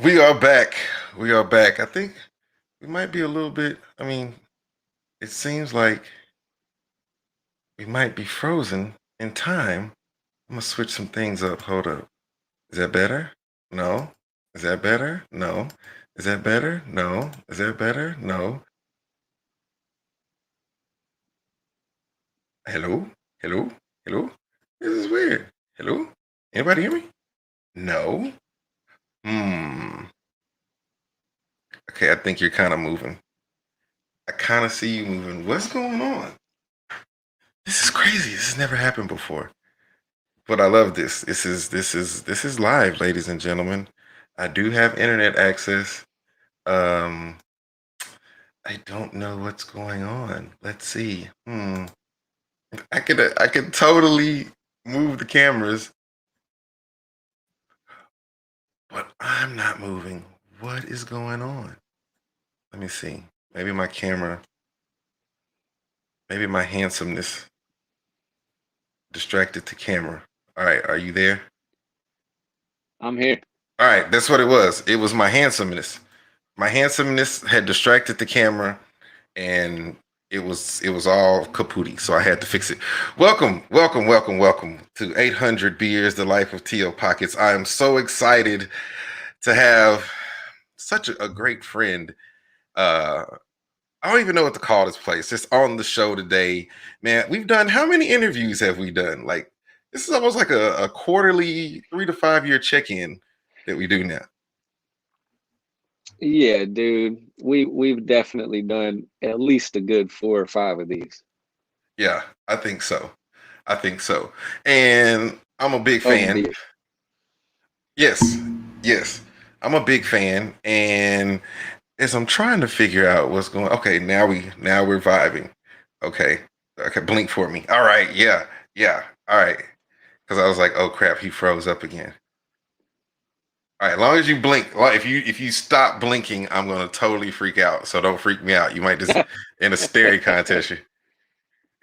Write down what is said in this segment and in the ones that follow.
We are back. We are back. I think we might be a little bit. It seems like we might be frozen in time. I'm gonna switch some things up. Hold up. Is that better? No. Is that better? No. Is that better? No. Is that better? No. Hello? Hello? Hello? This is weird. Hello? Anybody hear me? No. Hmm. Okay, I think you're kind of moving. I kind of see you moving. What's going on? This is crazy. This has never happened before. But I love this. This is live, ladies and gentlemen. I do have internet access. Um, I don't know what's going on. Let's see. I could totally move the cameras, but I'm not moving. What is going on? Let me see. Maybe my camera, maybe my handsomeness distracted the camera. All right, are you there? I'm here. All right, that's what it was. It was my handsomeness. My handsomeness had distracted the camera and it was all kapooty, so I had to fix it. Welcome, welcome, welcome, welcome to 800 Beers, the Life of T.O. Pockets. I am so excited to have such a great friend. Uh, I don't even know what to call this place. Just on the show today, man. We've done how many interviews have we done? Like this is almost like a quarterly 3 to 5 year check-in that we do now. Yeah, dude. We've definitely done at least a good 4 or 5 of these. Yeah, I think so. I think so. And I'm a big Of fan. beer. Yes, yes. I'm a big fan. And as I'm trying to figure out what's going okay, now we're vibing. Okay. Okay, blink for me. All right, yeah, yeah. All right. Because I was like, oh crap, he froze up again. All right, as long as you blink, like if you stop blinking, I'm gonna totally freak out. So don't freak me out. You might just in a staring contest.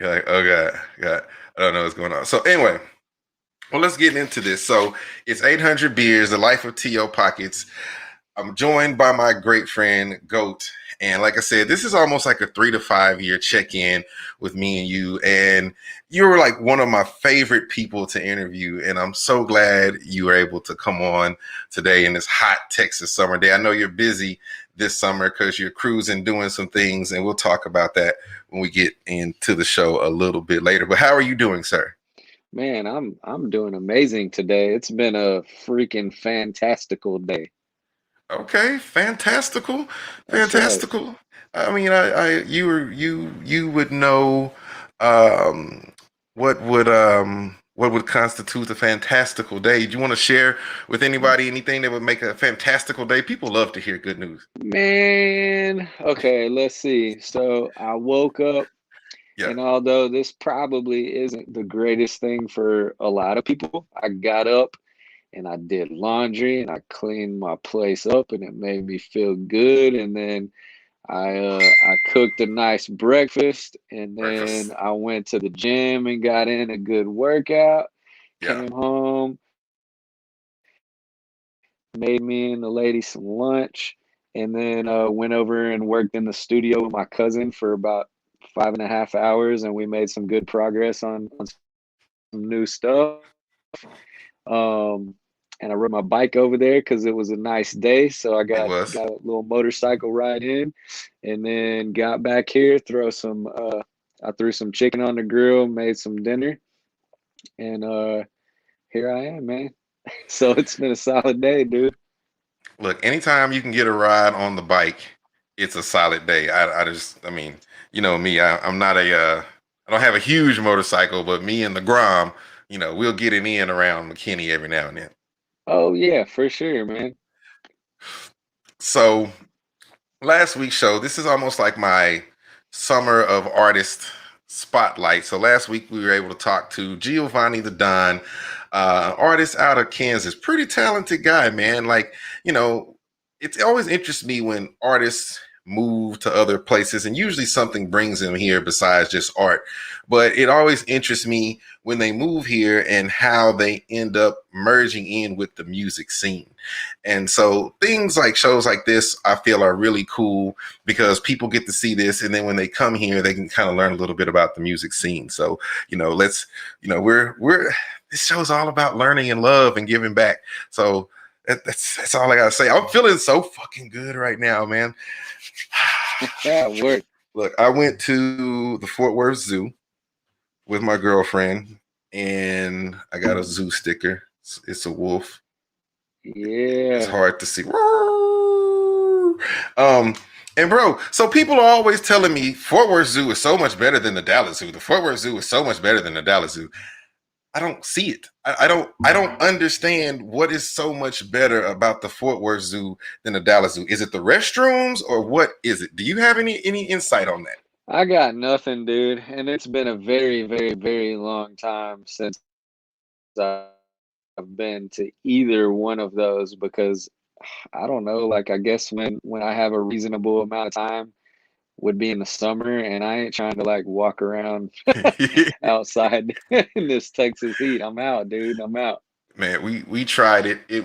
You're like, oh god, god, I don't know what's going on. So anyway, well, let's get into this. So it's 800 beers, the life of T.O. Pockets. I'm joined by my great friend Goat. And like I said, this is almost like a 3 to 5 year check in with me and you. And you were like one of my favorite people to interview. And I'm so glad you were able to come on today in this hot Texas summer day. I know you're busy this summer because you're cruising, doing some things. And we'll talk about that when we get into the show a little bit later. But how are you doing, sir? Man, I'm doing amazing today. It's been a freaking fantastical day. Okay, fantastical, That's right. fantastical. You would know um, what would constitute a fantastical day. Do you want to share with anybody anything that would make a fantastical day? People love to hear good news. Man, okay, let's see. So I woke up, Yeah, and although this probably isn't the greatest thing for a lot of people, I got up and I did laundry and I cleaned my place up and it made me feel good. And then I cooked a nice breakfast and then breakfast. I went to the gym and got in a good workout. Yeah, Came home, made me and the lady some lunch, and then went over and worked in the studio with my cousin for about 5.5 hours, and we made some good progress on some new stuff. Um, and I rode my bike over there because it was a nice day, so I got it a was. little motorcycle ride in, and then got back here, I threw some chicken on the grill, made some dinner, and here I am, man. So it's been a solid day, dude. Look, anytime you can get a ride on the bike, it's a solid day. You know me, I'm not I don't have a huge motorcycle, but me and the Grom, we'll get it in around McKinney every now and then. Oh yeah, for sure, man. So last week's show, this is almost like my summer of artist spotlight. So last week we were able to talk to Giovanni the Don, artist out of Kansas, pretty talented guy, man. Like, you know, it always interests me when artists move to other places, and usually something brings them here besides just art. But it always interests me when they move here and how they end up merging in with the music scene. And so things like shows like this, I feel are really cool because people get to see this, and then when they come here, they can kind of learn a little bit about the music scene. So, let's, we're this show's all about learning and love and giving back. So that's all I gotta say. I'm feeling so fucking good right now, man. Yeah, word. Look, I went to the Fort Worth Zoo with my girlfriend, and I got a zoo sticker. It's a wolf. It's Yeah. hard to see. And bro, so people are always telling me Fort Worth Zoo is so much better than the Dallas Zoo. The Fort Worth Zoo is so much better than the Dallas Zoo. I don't see it. I don't understand what is so much better about the Fort Worth Zoo than the Dallas Zoo. Is it the restrooms or what is it? Do you have any insight on that? I got nothing, dude. And it's been a very, very, very long time since I've been to either one of those because I don't know, like I guess when I have a reasonable amount of time would be in the summer and I ain't trying to like walk around outside in this Texas heat. I'm out, dude. I'm out. Man, we tried it. It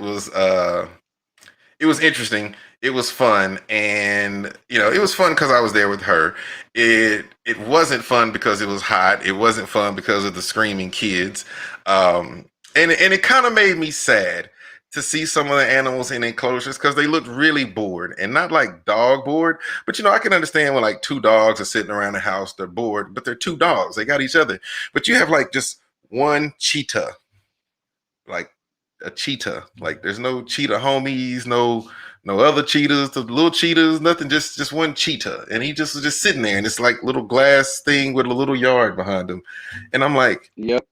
was interesting. It was fun, and it was fun because I was there with her. It wasn't fun because it was hot. It wasn't fun because of the screaming kids, and it kind of made me sad to see some of the animals in enclosures because they looked really bored and not like dog bored. But I can understand when like two dogs are sitting around the house, they're bored, but they're two dogs. They got each other. But you have like just one cheetah, like a cheetah. Like there's no cheetah homies, no other cheetahs, the little cheetahs, nothing, just one cheetah. And he just was just sitting there, and it's like little glass thing with a little yard behind him. And I'm like, Yep.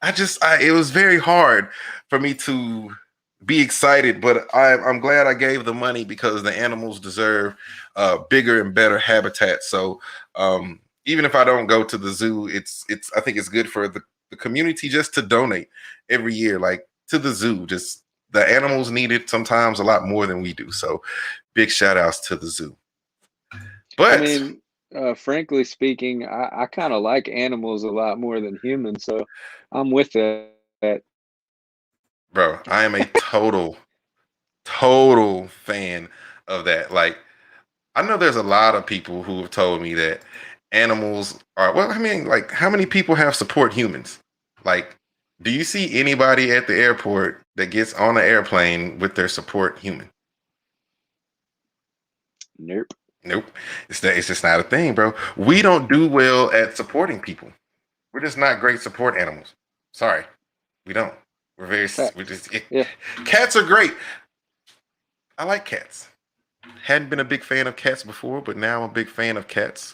it was very hard for me to be excited, but I'm glad I gave the money because the animals deserve bigger and better habitat. So even if I don't go to the zoo, I think it's good for the community just to donate every year, like to the zoo. Just the animals need it sometimes a lot more than we do. So big shout outs to the zoo. I But mean, frankly speaking, I kind of like animals a lot more than humans, so I'm with that. bro, I am a total fan of that. Like I know there's a lot of people who have told me that animals are, well, I mean, like, how many people have support humans? Like, do you see anybody at the airport that gets on an airplane with their support human? Nope. Nope. It's just not a thing, bro. We don't do well at supporting people. We're just not great support animals. Sorry. We don't. We Facts. just, Yeah. cats are great. I like cats. Hadn't been a big fan of cats before, but now I'm a big fan of cats.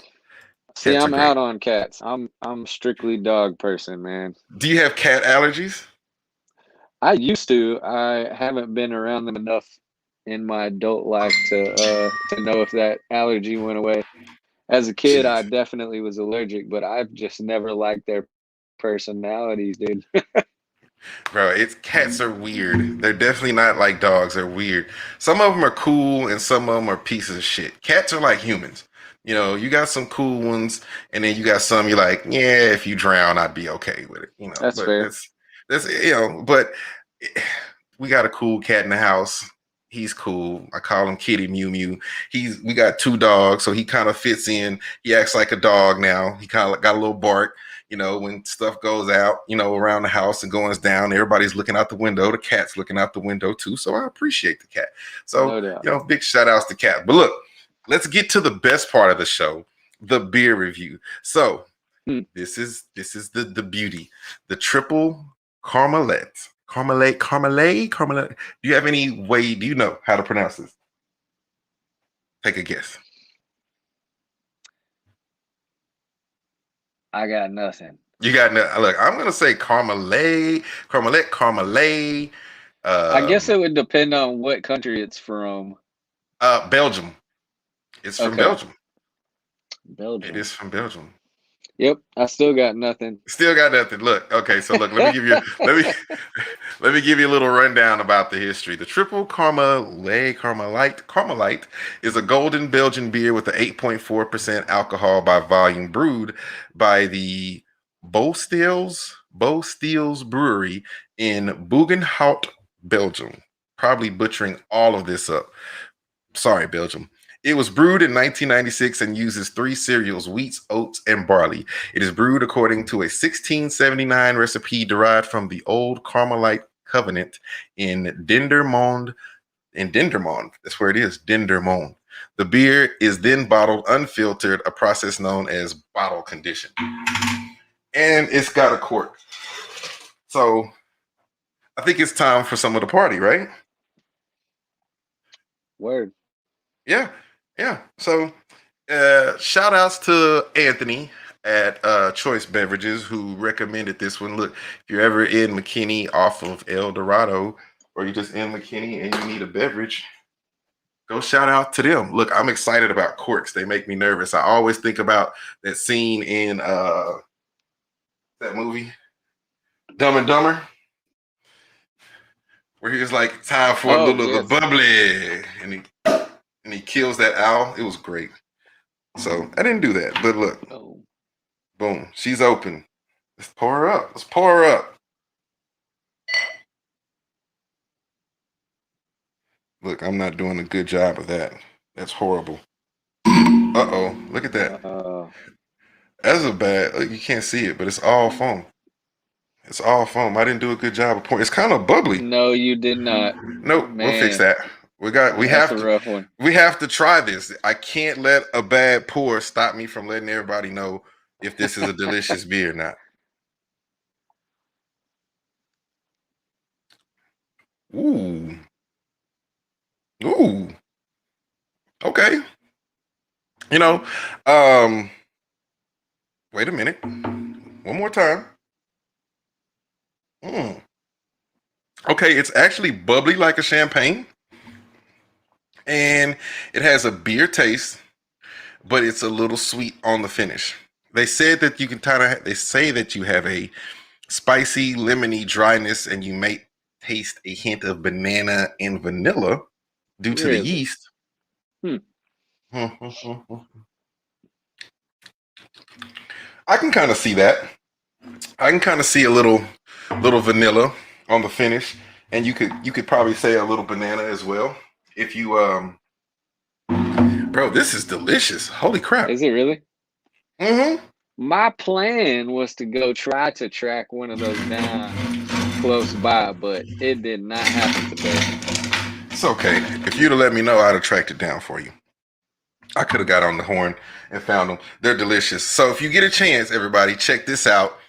See, Cats are I'm great. out on cats. I'm strictly dog person, man. Do you have cat allergies? I used to. I haven't been around them enough in my adult life to know if that allergy went away. As a kid, I Jeez, definitely was allergic, but I've just never liked their personalities, dude. bro, it's cats are weird. They're definitely not like dogs. They're weird. Some of them are cool, and some of them are pieces of shit. Cats are like humans. You got some cool ones, and then you got some you're like, yeah, if you drown, I'd be okay with it. That's But fair. but we got a cool cat in the house. He's cool. I call him Kitty Mew Mew. We got two dogs, so he kind of fits in. He acts like a dog now. He kind of got a little bark. When stuff goes out, around the house and goes down, everybody's looking out the window. The cat's looking out the window too. So I appreciate the cat. So, No doubt. big shout outs to cat. But look, let's get to the best part of the show, the beer review. So Hmm. this is the beauty, the triple Karmelite. Karmelite. Do you have any way? Do you know how to pronounce this? Take a guess. I got nothing. You got no. Look, I'm gonna say Carmelet. I guess it Um, would depend on what country it's from. Belgium. It's from Okay, Belgium. It Belgium. is from Belgium. Yep, I still got nothing. Still got nothing. Look, okay, so look, let me give you a little rundown about the history. The triple Karmelite is a golden Belgian beer with an 8.4% alcohol by volume, brewed by the Bo Steels Brewery in Bugenhout, Belgium. Probably butchering all of this up. Sorry, Belgium. It was brewed in 1996 and uses three cereals: wheat, oats, and barley. It is brewed according to a 1679 recipe derived from the old Carmelite covenant in Dendermonde. In Dendermonde, that's where it is, Dendermonde. The beer is then bottled unfiltered, a process known as bottle condition. And it's got a cork. So I think it's time for some of the party, right? Word. Yeah, yeah. So shout outs to Anthony at Choice Beverages who recommended this one. Look, if you're ever in McKinney off of El Dorado, or you're just in McKinney and you need a beverage, go shout out to them. Look, I'm excited about corks. They make me nervous. I always think about that scene in that movie, Dumb and Dumber, where he was like, "Time for a Oh little of the yes. bubbly," and he kills that owl. It was great. So I didn't do that, but look, Oh. boom, she's open. Let's pour her up. Let's pour her up. Look, I'm not doing a good job of that. That's horrible. Uh-oh, look at that. Uh, That's a bad, you can't see it, but it's all foam. It's all foam. I didn't do a good job of pouring. It's kind of bubbly. no, you did not. Nope, we'll fix Man, that. We that's have a to, rough one. we have to try this. I can't let a bad pour stop me from letting everybody know if this is a delicious beer or not. Ooh. Ooh. Okay. You know, um, wait a minute. One more time. Mm. Okay, it's actually bubbly like a champagne, and it has a beer taste, but it's a little sweet on the finish. They said that you can kind of. They say that you have a spicy, lemony dryness, and you may taste a hint of banana and vanilla due to the Really? yeast. Hmm. I can kind of see that. I can kind of see a little vanilla on the finish, and you could probably say a little banana as well. If you bro, this is delicious. Holy crap. Is it really? Mm-hmm. My plan was to go try to track one of those down close by, but it did not happen today. It's okay. If you'd have let me know, I'd have tracked it down for you. I could have got on the horn and found them. They're delicious. So if you get a chance, everybody, check this out.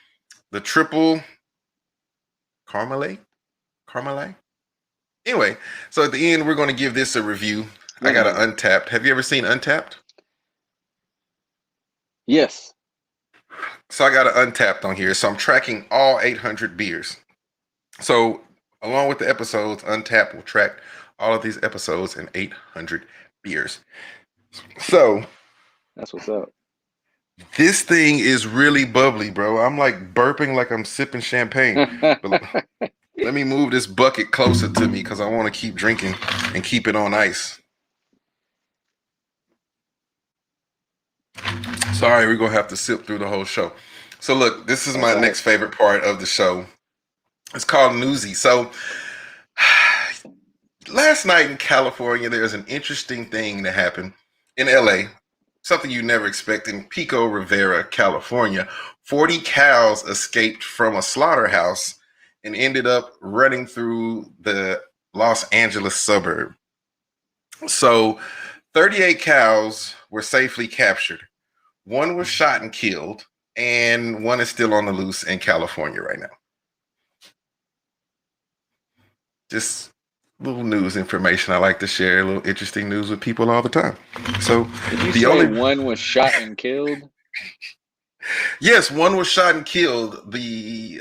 The triple Carmelite. Carmelite. Anyway, so at the end, we're going to give this a review. I got an Lemonade. Untapped. Have you ever seen Untapped? Yes. So I got an Untapped on here. So I'm tracking all 800 beers. So along with the episodes, Untapped will track all of these episodes and 800 beers. So That's what's up. this thing is really bubbly, bro. I'm like burping like I'm sipping champagne. But let me move this bucket closer to me because I want to keep drinking and keep it on ice. Sorry, we're gonna have to sip through the whole show. So look, this is That's my all right. next favorite part of the show. It's called Newsy. So last night in California, there's an interesting thing that happened in LA. Something you never expect in Pico Rivera, California. 40 cows escaped from a slaughterhouse and ended up running through the Los Angeles suburb. So 38 cows were safely captured. One was shot and killed, and one is still on the loose in California right now. Just little news information. I like to share a little interesting news with people all the time. So Did you the say only one was shot and killed? yes, one was shot and killed. The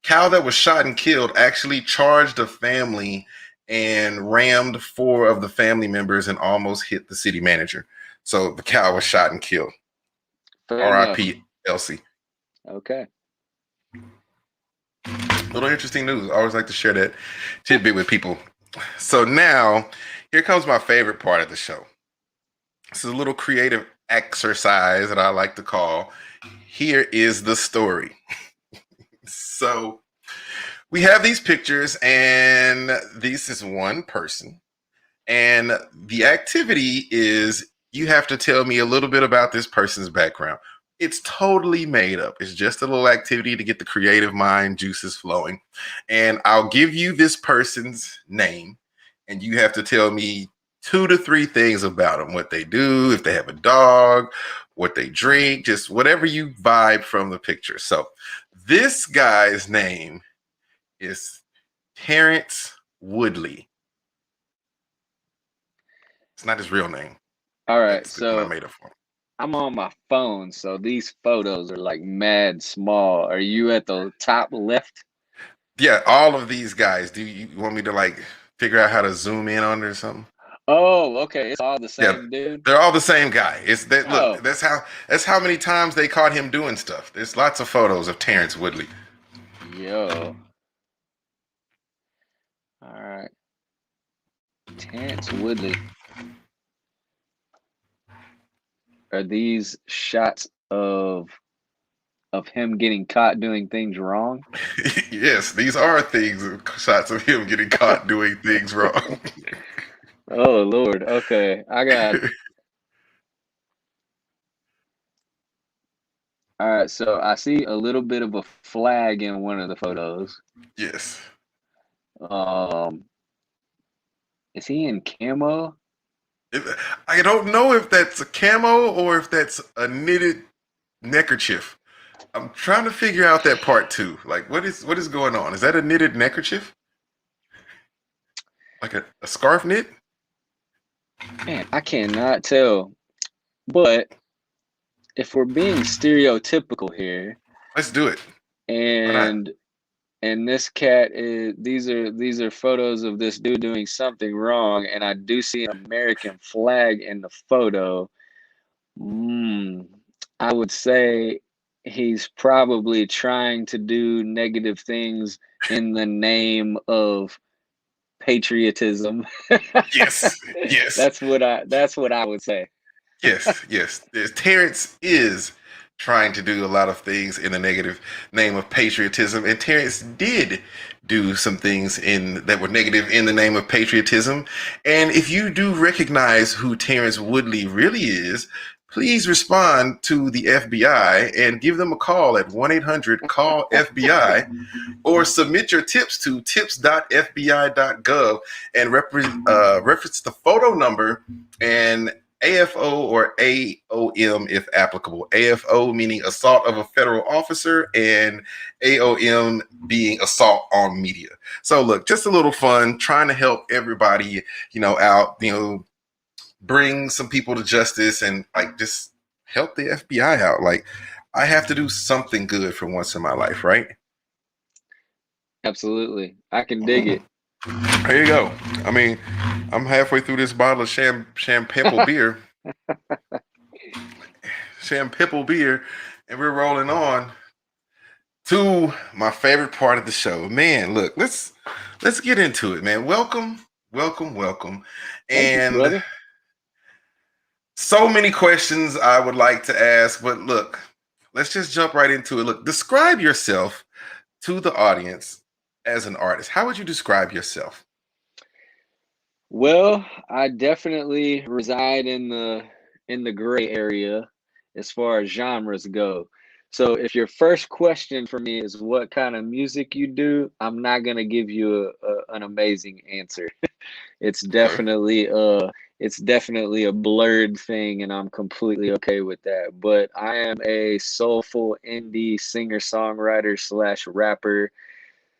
cow that was shot and killed actually charged a family and rammed four of the family members and almost hit the city manager. So the cow was shot and killed. Fair enough. R.I.P. Elsie. Okay. Little interesting news. I always like to share that tidbit with people. So now, here comes my favorite part of the show. This is a little creative exercise that I like to call Here is the Story. So we have these pictures, and this is one person. And the activity is you have to tell me a little bit about this person's background. It's totally made up. It's just a little activity to get the creative mind juices flowing. And I'll give you this person's name, and you have to tell me 2 to 3 things about them: what they do, if they have a dog, what they drink, just whatever you vibe from the picture. So this guy's name is Terrence Woodley. It's not his real name. All right. That's the one I So made up for him. I'm on my phone, so these photos are like mad small. Are you at the top left? Yeah, all of these guys. Do you want me to like figure out how to zoom in on it or something? Oh, okay. It's all the Yeah, same dude. they're all the same guy. It's that look. Oh, That's how many times they caught him doing stuff. There's lots of photos of Terrence Woodley. yo. All right. Terrence Woodley. Are these shots of him getting caught doing things wrong? Yes, these are things, shots of him getting caught doing things wrong. Oh Lord. Okay. All right, so I see a little bit of a flag in one of the photos. Yes. Um, is he in camo? I don't know if that's a camo or if that's a knitted neckerchief. I'm trying to figure out that part too. Like, what is going on? Is that a knitted neckerchief? Like a scarf knit? Man, I cannot tell. But if we're being stereotypical here, Let's do it. Why not? and this cat is these are photos of this dude doing something wrong, and I do see an American flag in the photo. Mm, I would say he's probably trying to do negative things in the name of patriotism. Yes, yes, That's what I would say. yes, yes. Terrence is trying to do a lot of things in the negative name of patriotism, and Terrence did do some things in that were negative in the name of patriotism. And if you do recognize who Terrence Woodley really is, please respond to the FBI and give them a call at 1-800-CALL-FBI, or submit your tips to tips.fbi.gov and reference the photo number and AFO or AOM if applicable. AFO meaning assault of a federal officer, and AOM being assault on media. So look, just a little fun, trying to help everybody, out, bring some people to justice, and like just help the FBI out. Like, I have to do something good for once in my life, right? Absolutely. I can dig it. There you go. I mean, I'm halfway through this bottle of champagne beer, champagne beer, and we're rolling on to my favorite part of the show. Man, look, let's get into it, man. Welcome, welcome, welcome, Thank you, and brother. so many questions I would like to ask, but look, let's just jump right into it. Look, describe yourself to the audience as an artist. How would you describe yourself? Well, I definitely reside in the gray area as far as genres go. So if your first question for me is what kind of music you do, I'm not gonna give you an amazing answer. It's Okay. definitely a blurred thing, and I'm completely okay with that. But I am a soulful indie singer-songwriter slash rapper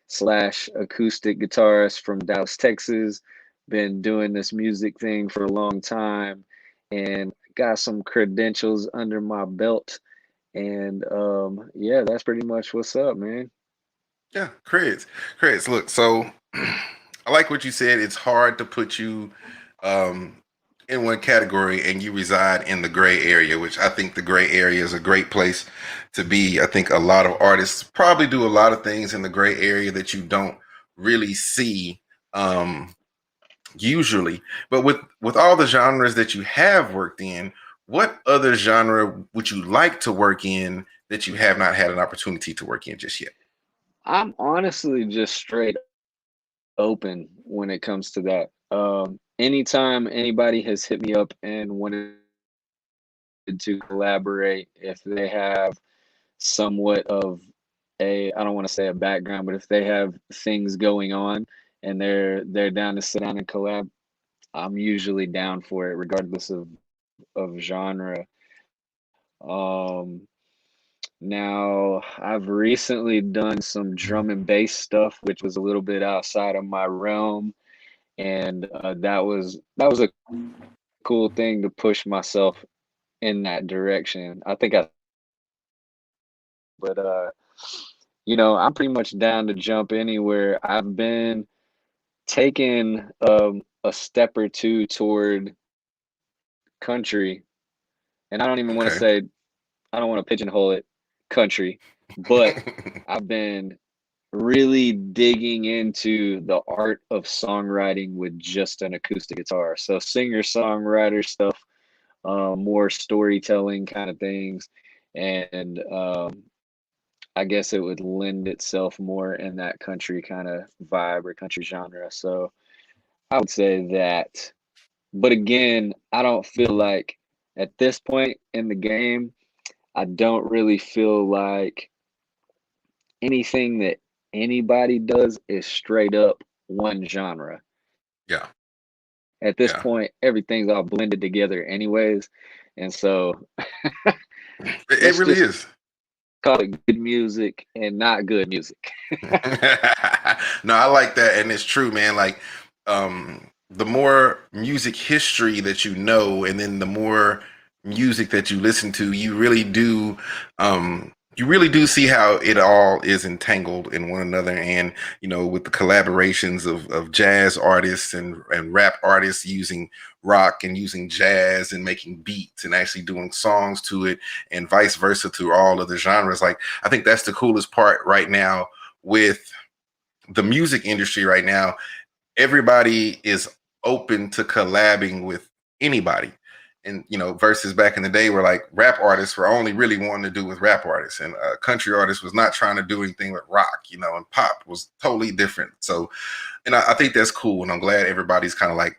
slash acoustic guitarist from Dallas, Texas. Been doing this music thing for a long time, and got some credentials under my belt. And yeah, that's pretty much what's up, man. Yeah, Look, so I like what you said. It's hard to put you um, in one category and you reside in the gray area, which I think the gray area is a great place to be. I think a lot of artists probably do a lot of things in the gray area that you don't really see um, usually. But with all the genres that you have worked in, what other genre would you like to work in that you have not had an opportunity to work in just yet? I'm honestly just straight open when it comes to that. Anytime anybody has hit me up and wanted to collaborate, if they have somewhat of I don't want to say a background, but if they have things going on and they're down to sit down and collab, I'm usually down for it, regardless of genre. Um, Now, I've recently done some drum and bass stuff, which was a little bit outside of my realm, and that was a cool thing to push myself in that direction. I think I, but I'm pretty much down to jump anywhere. I've been taking a step or two toward country, and I don't even want to Okay. say I don't want to pigeonhole it country, but I've been really digging into the art of songwriting with just an acoustic guitar. So singer-songwriter stuff, more storytelling kind of things, and I guess it would lend itself more in that country kind of vibe or country genre. So I would say that. But again, I don't feel like at this point in the game, I don't really feel like anything that anybody does is straight up one genre. Yeah. At this Yeah. point, everything's all blended together anyways. And so It let's really just is. call it good music and not good music. No, I like that, and it's true, man. Like, the more music history that you know, and then the more music that you listen to, you really do see how it all is entangled in one another. And with the collaborations of jazz artists and rap artists using rock and using jazz and making beats and actually doing songs to it, and vice versa to all of the genres. Like, I think that's the coolest part right now with the music industry right now. Everybody is open to collabing with anybody. And versus back in the day where like rap artists were only really wanting to do with rap artists, and country artists was not trying to do anything with rock, and pop was totally different. So, and I think that's cool, and I'm glad everybody's kind of like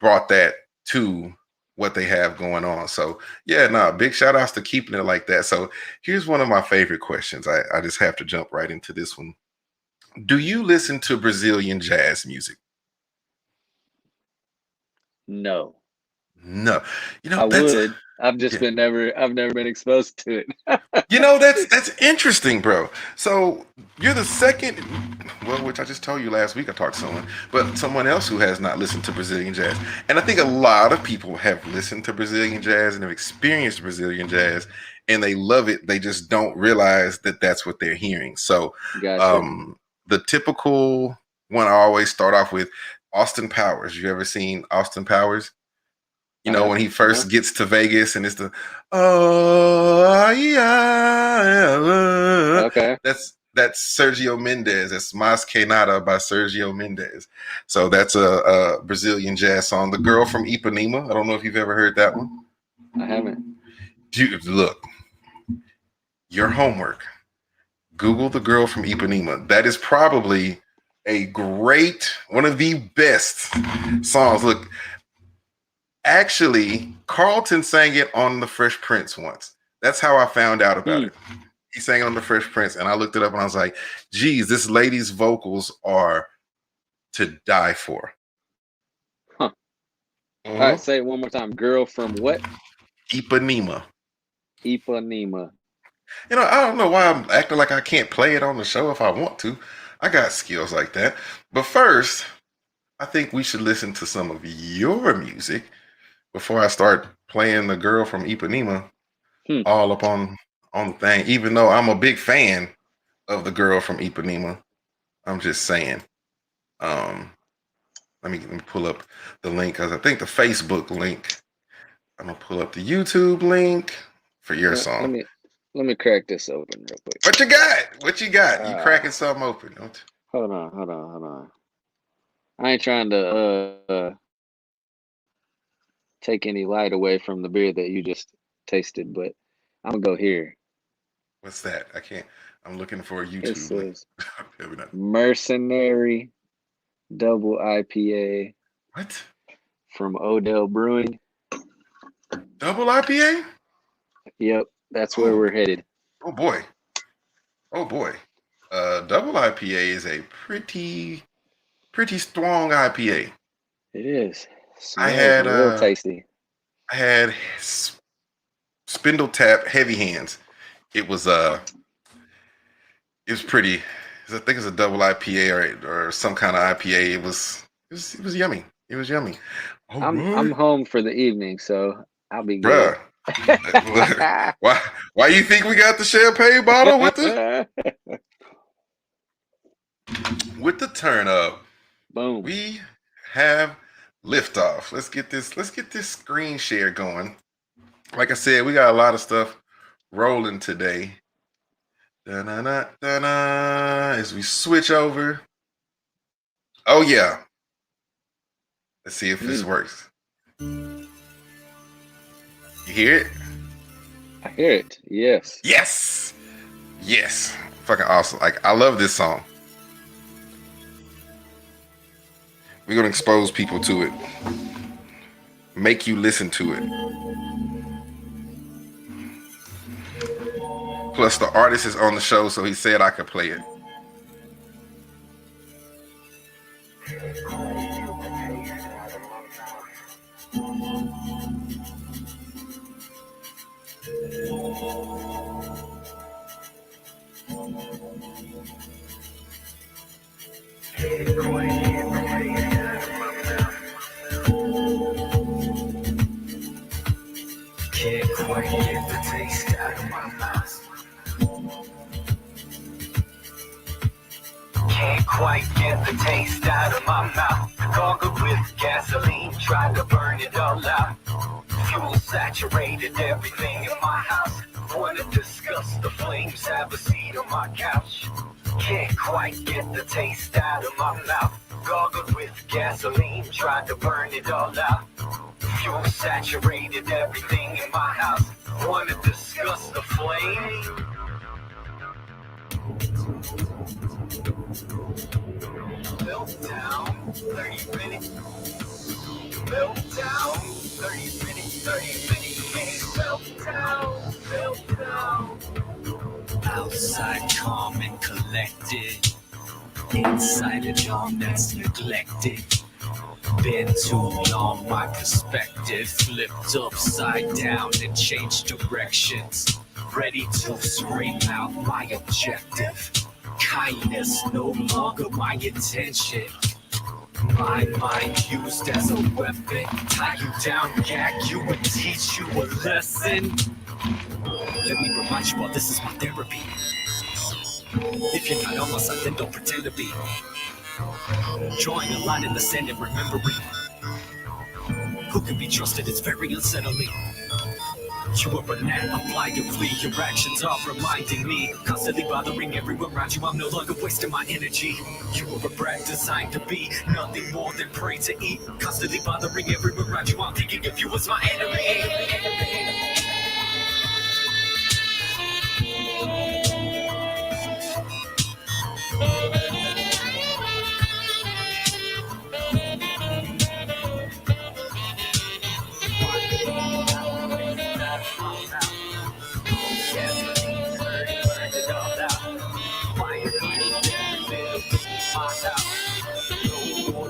brought that to what they have going on. So yeah, no, big shout outs to keeping it like that. So here's one of my favorite questions. I just have to jump right into this one. Do you listen to Brazilian jazz music? No, No. I That's would. yeah. I've never been exposed to it. That's interesting, bro. So you're the second, well, which I just told you last week I talked to someone, but someone else who has not listened to Brazilian jazz. And I think a lot of people have listened to Brazilian jazz and have experienced Brazilian jazz, and they love it. They just don't realize that that's what they're hearing. So, Gotcha. um, the typical one I always start off with, Austin Powers. You ever seen Austin Powers? I When have. he Uh-huh. first gets to Vegas and it's the oh yeah, Okay. that's Sergio Mendez. That's Mas Que Nada by Sergio Mendez. So that's a Brazilian jazz song. The Girl from Ipanema. I don't know if you've ever heard that one. I haven't. Look, your homework. Google The Girl from Ipanema. That is probably a great, one of the best songs. Look, actually, Carlton sang it on The Fresh Prince once. That's how I found out about Hmm. it. He sang it on The Fresh Prince, and I looked it up and I was like, geez, this lady's vocals are to die for. Huh. All right, Mm-hmm. say it one more time. Girl from what? Ipanema. Ipanema. I don't know why I'm acting like I can't play it on the show if I want to. I got skills like that. But first, I think we should listen to some of your music before I start playing The Girl from Ipanema Hmm. all up on the thing. Even though I'm a big fan of The Girl from Ipanema, I'm just saying. Um, Let me pull up the link because I think the Facebook link. I'm gonna pull up the YouTube link for your Let, let song. me let me crack this open real quick. What you got? What you got? You cracking Ah, something open? Don't you? hold on. I ain't trying to take any light away from the beer that you just tasted, but I'm gonna go here. What's that? I can't. I'm looking for a It YouTube link. says Maybe not. Mercenary Double IPA What? from Odell Brewing. Double IPA? Yep, that's where Oh, we're headed. oh boy. Oh boy. Double IPA is a pretty strong IPA. It is. I Smells had real tasty. I had Spindle Tap Heavy Hands. It was it was pretty. I think it's a double IPA or some kind of IPA. It was yummy. It was yummy. All I'm right, home for the evening, so I'll be good. bruh. Why you think we got the champagne bottle with the turn up? Boom. We have liftoff. Let's get this screen share going. Like I said, we got a lot of stuff rolling today. Da-na-na, da-na, as we switch over. Oh yeah. Let's see if this Mm, works. You hear it? I hear it. Yes. Yes. Yes. Fucking awesome. Like I love this song. We're gonna expose people to it. Make you listen to it. Plus the artist is on the show, so he said I could play it. Can't quite get the taste out of my mouth. Can't quite get the taste out of my mouth. Gargled with gasoline, tried to burn it all out. Fuel saturated everything in my house. Wanna discuss the flames, have a seat on my couch. Can't quite get the taste out of my mouth. Gargled with gasoline, tried to burn it all out. Fuel saturated everything in my house. Wanna discuss the flame? Meltdown, 30 minutes. Meltdown, 30 minutes, 30 minutes. Meltdown. Outside calm and collected. Inside a charm that's neglected. Been too long, my perspective flipped upside down and changed directions. Ready to scream out my objective. Kindness no longer my intention. My mind used as a weapon. Tie you down, gag you, and teach you a lesson. Let me remind you all, this is my therapy. If you're not on my side, then don't pretend to be. Drawing a line in the sand and remembering who can be trusted, it's very unsettling. You are a gnat, apply and flee. Your actions are reminding me, constantly bothering everyone around you. I'm no longer wasting my energy. You are a brat designed to be nothing more than prey to eat. Constantly bothering everyone around you. I'm thinking of you as my enemy.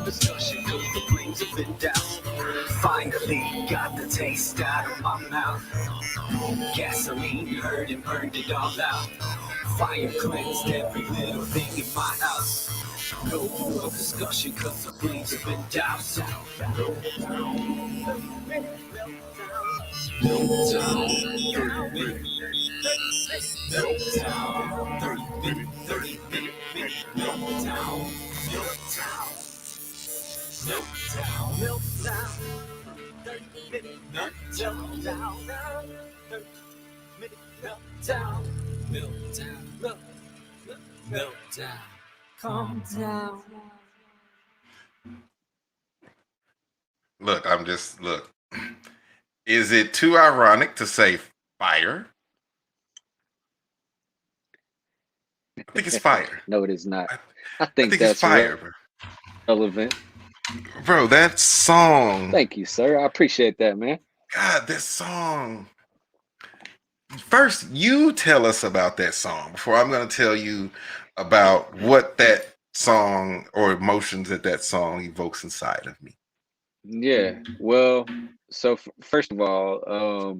Discussion, cause the flames have been down. Finally got the taste out of my mouth. Gasoline hurt and burned it all out. Fire cleansed every little thing in my house. No more discussion, cause the flames have been doused. Meltdown, 30 minute, meltdown. Meltdown. Calm down. Look, look. Is it too ironic to say fire? I think it's fire. No, it is not. I, I I think think it's that's fire, bro. relevant. Bro, that song. Thank you, sir. I appreciate that, man. God, this song. First, you tell us about that song before I'm going to tell you about what that song or emotions that song evokes inside of me. Yeah. Well, so first of all,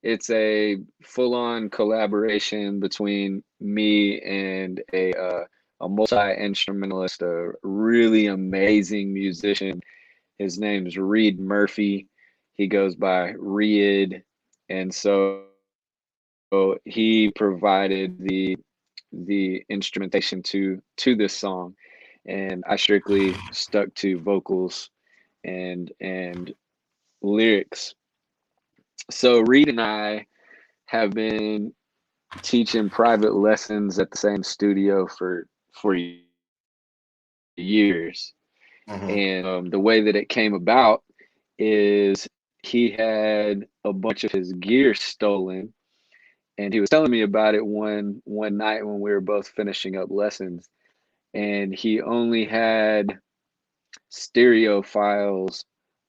it's a full-on collaboration between me and a multi-instrumentalist, a really amazing musician. His name's Reed Murphy. He goes by Reed, and so he provided the instrumentation to this song, and I strictly stuck to vocals and lyrics. So Reed and I have been teaching private lessons at the same studio for years. Mm-hmm. And the way that it came about is he had a bunch of his gear stolen, and he was telling me about it one night when we were both finishing up lessons, and he only had stereo files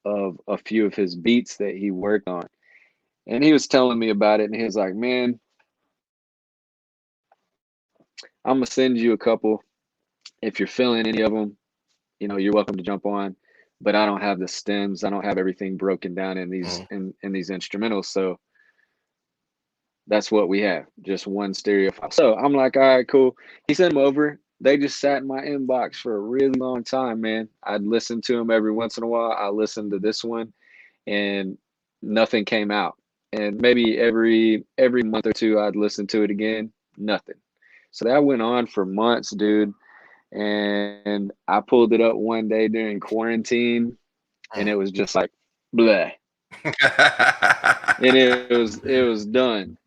of a few of his beats that he worked on. And he was telling me about it, and he was like, "Man, I'm gonna send you a couple. If you're feeling any of them, you're welcome to jump on. But I don't have the stems. I don't have everything broken down in these Mm-hmm. in these instrumentals. So that's what we have, just one stereo file." So I'm like, "All right, cool." He sent them over. They just sat in my inbox for a really long time, man. I'd listen to them every once in a while. I listened to this one, and nothing came out. And maybe every month or two, I'd listen to it again. Nothing. So that went on for months, dude. And I pulled it up one day during quarantine, and it was just like, bleh. And it was done.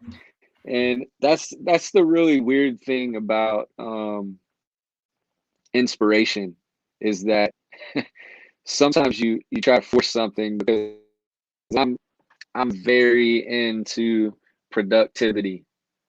And that's the really weird thing about inspiration, is that sometimes you try to force something, because I'm I'm very into productivity.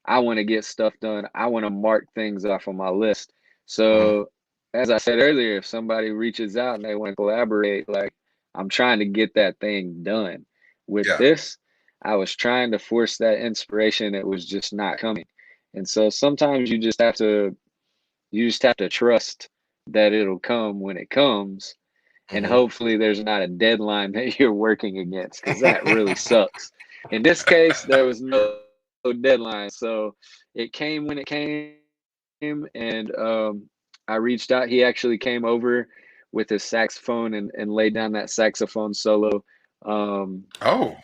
I want to get stuff done. I want to mark things off on my list. Mhm. So, as I said earlier, if somebody reaches out and they want to collaborate, like, I'm trying to get that thing done. With Yeah. this, I was trying to force that inspiration. It was just not coming. And so sometimes you just have to trust that it'll come when it comes, and Mhm. hopefully there's not a deadline that you're working against, because that really sucks. In this case, there was no deadline, so it came when it came, and I reached out. He actually came over with his saxophone and laid down that saxophone solo. Um, Oh.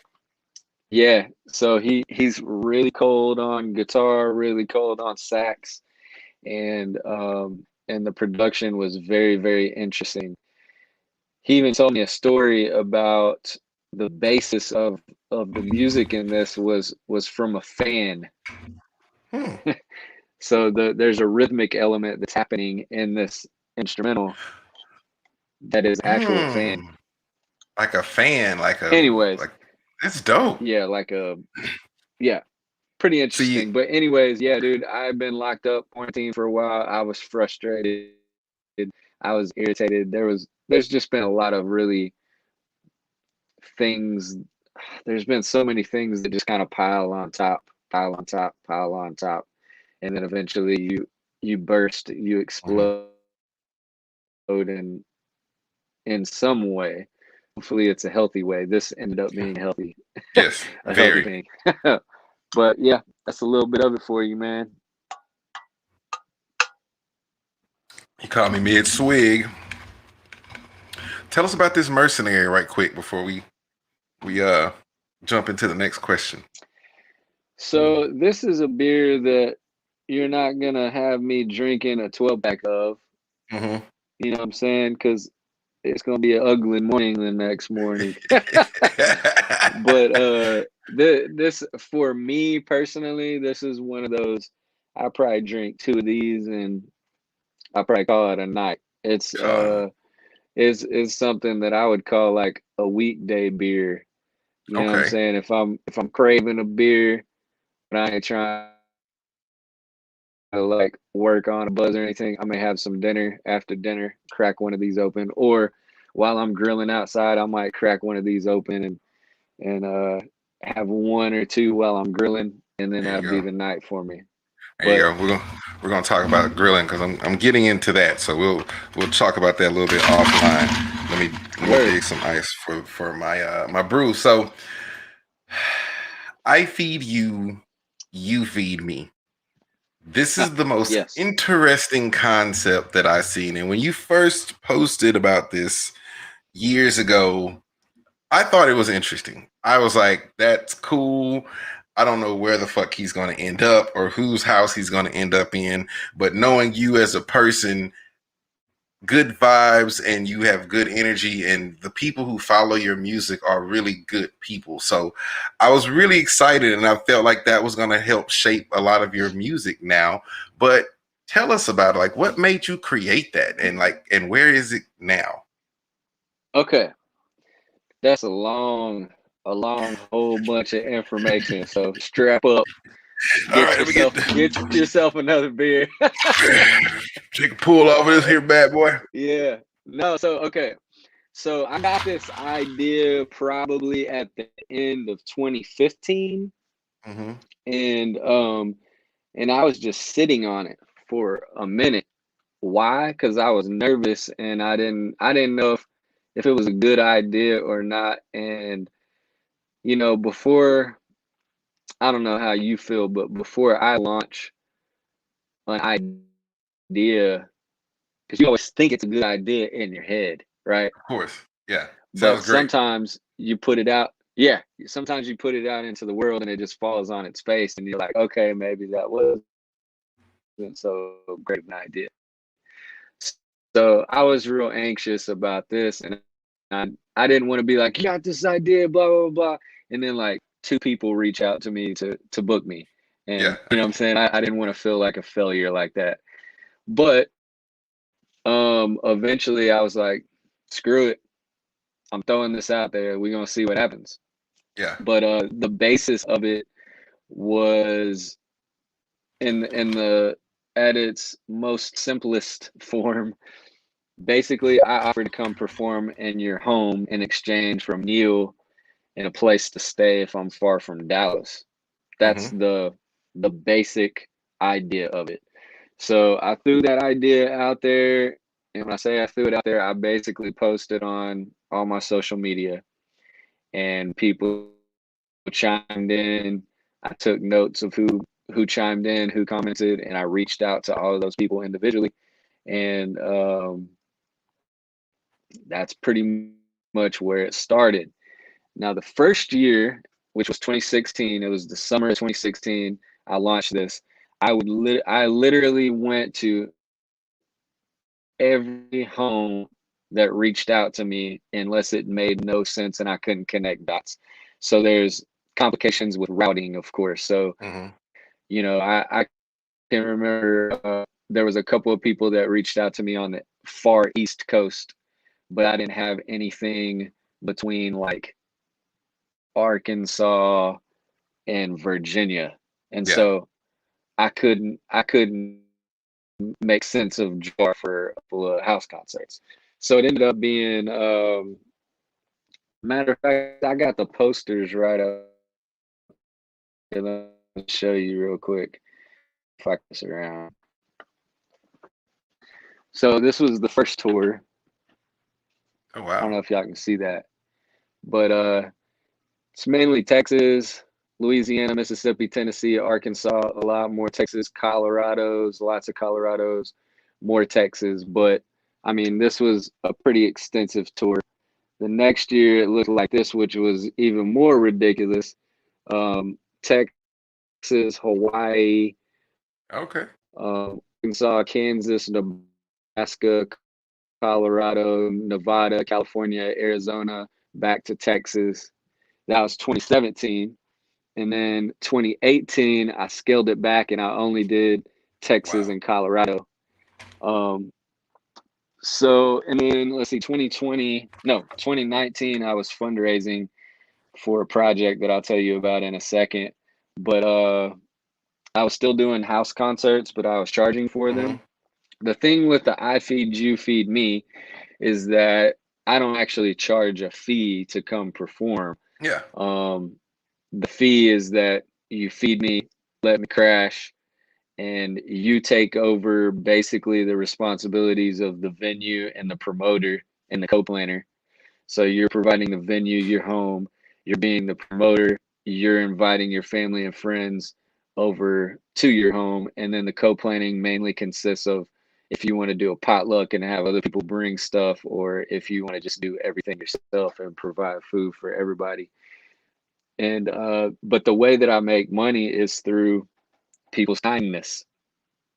yeah, so he's really cold on guitar, really cold on sax, and the production was very, very interesting. He even told me a story about the basis of the music in this was from a fan. Hmm. So there's a rhythmic element that's happening in this instrumental that is actual fan. Hmm. Like a fan, Anyways, like it's dope. yeah, yeah, pretty See, interesting. But anyways, yeah, dude, I've been locked up, quarantined for a while. I was frustrated. I was irritated. There's just been a lot of really things. There's been so many things that just kind of pile on top, pile on top, pile on top, and then eventually you burst, you mhm. explode in some way. Hopefully it's a healthy way. This ended up being healthy, Yes, a healthy very. thing. But yeah, that's a little bit of it for you, man. He called me mid swig. Tell us about this mercenary right quick before we jump into the next question. So this is a beer that you're not gonna have me drinking a 12 pack of. Hmm. You know what I'm saying? Because it's gonna be an ugly morning the next morning. But this for me personally, this is one of those. I probably drink 2 of these and I probably call it a night. It's Uh, is something that I would call like a weekday beer. You know what I'm okay. saying? If I'm craving a beer, but I ain't trying to like work on a buzz or anything, I may have some dinner after dinner, crack one of these open, or while I'm grilling outside, I might crack one of these open and have one or two while I'm grilling, and then There you that'll be go. the night for me. There you But go. We're gonna talk about grilling because I'm getting into that. So we'll talk about that a little bit offline. Let me word, dig some ice for my my brew. So I feed you, you feed me. This is the most yes, interesting concept that I've seen. And when you first posted about this years ago, I thought it was interesting. I was like, that's cool. I don't know where the fuck he's going to end up or whose house he's going to end up in. But knowing you as a person, good vibes, and you have good energy, and the people who follow your music are really good people. So I was really excited, and I felt like that was going to help shape a lot of your music now. But tell us about it. Like, what made you create that, and where is it now? okay. That's a long whole bunch of information. So strap up, All right, let me get yourself another beer. take a pull off of this Uh, here bad boy. yeah. No, so okay. So I got this idea probably at the end of 2015, Mm-hmm. and I was just sitting on it for a minute. Why? Because I was nervous and I didn't know if it was a good idea or not. And before, I don't know how you feel, but before I launch an idea, because you always think it's a good idea in your head, right? Of course. Yeah. But Sounds great. sometimes you put it out. Yeah, sometimes you put it out into the world and it just falls on its face, and you're like, okay, maybe that wasn't so great of an idea. So I was real anxious about this, and I didn't want to be like, you got this idea, blah blah blah, and then like two people reach out to me to book me, Yeah. and you know what I'm saying. I didn't want to feel like a failure like that, but eventually I was like, screw it, I'm throwing this out there. We're gonna see what happens. Yeah. But the basis of it was in the at its most simplest form. Basically, I offered to come perform in your home in exchange for a meal and a place to stay if I'm far from Dallas. That's Mm-hmm. the basic idea of it. So I threw that idea out there, and when I say I threw it out there, I basically posted on all my social media, and people chimed in. I took notes of who chimed in, who commented, and I reached out to all of those people individually, and that's pretty much where it started. Now, the first year, which was 2016, it was the summer of 2016, I launched this. I literally went to every home that reached out to me unless it made no sense and I couldn't connect dots. So there's complications with routing, of course. So, Mm-hmm. I can remember there was a couple of people that reached out to me on the far East Coast, but I didn't have anything between like Arkansas and Virginia. And Yeah. so I couldn't make sense of jar for a couple of house concerts. So it ended up being matter of fact, I got the posters right up here. Let me show you real quick if I can this around. So this was the first tour. Oh I don't wow. know if y'all can see that, but it's mainly Texas, Louisiana, Mississippi, Tennessee, Arkansas, a lot more Texas, Colorado's, lots of Colorado's, more Texas. But I mean, this was a pretty extensive tour. The next year, it looked like this, which was even more ridiculous. Texas, Hawaii, Okay. Arkansas, Kansas, Nebraska, Colorado, Nevada, California, Arizona, back to Texas. That was 2017. And then 2018, I scaled it back and I only did Texas Wow. and Colorado. Um, so, and then let's see, 2020, no, 2019, I was fundraising for a project that I'll tell you about in a second. But I was still doing house concerts, but I was charging for Mm-hmm. them. The thing with the I Feed You, Feed Me is that I don't actually charge a fee to come perform. Yeah. Um, the fee is that you feed me, let me crash, and you take over basically the responsibilities of the venue and the promoter and the co-planner. So you're providing the venue, your home, you're being the promoter, you're inviting your family and friends over to your home, and then the co-planning mainly consists of if you want to do a potluck and have other people bring stuff, or if you want to just do everything yourself and provide food for everybody. And but the way that I make money is through people's kindness.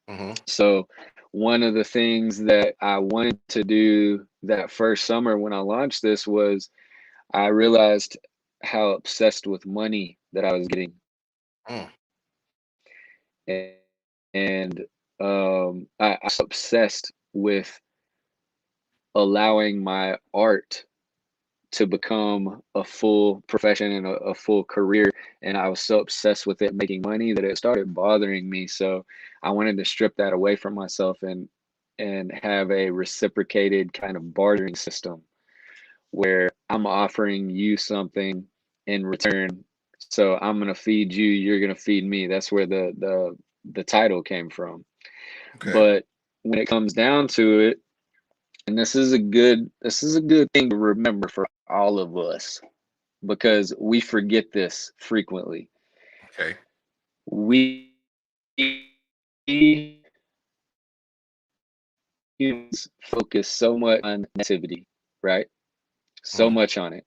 Mm-hmm. So one of the things that I wanted to do that first summer when I launched this was I realized how obsessed with money that I was getting. Mm. And I was obsessed with allowing my art to become a full profession and a full career. And I was so obsessed with it making money that it started bothering me. So I wanted to strip that away from myself and have a reciprocated kind of bartering system where I'm offering you something in return. So I'm gonna feed you, you're gonna feed me. That's where the title came from. Okay. But when it comes down to it, and this is a good thing to remember for all of us because we forget this frequently. Okay. We humans focus so much on negativity, right? So Mm-hmm. much on it.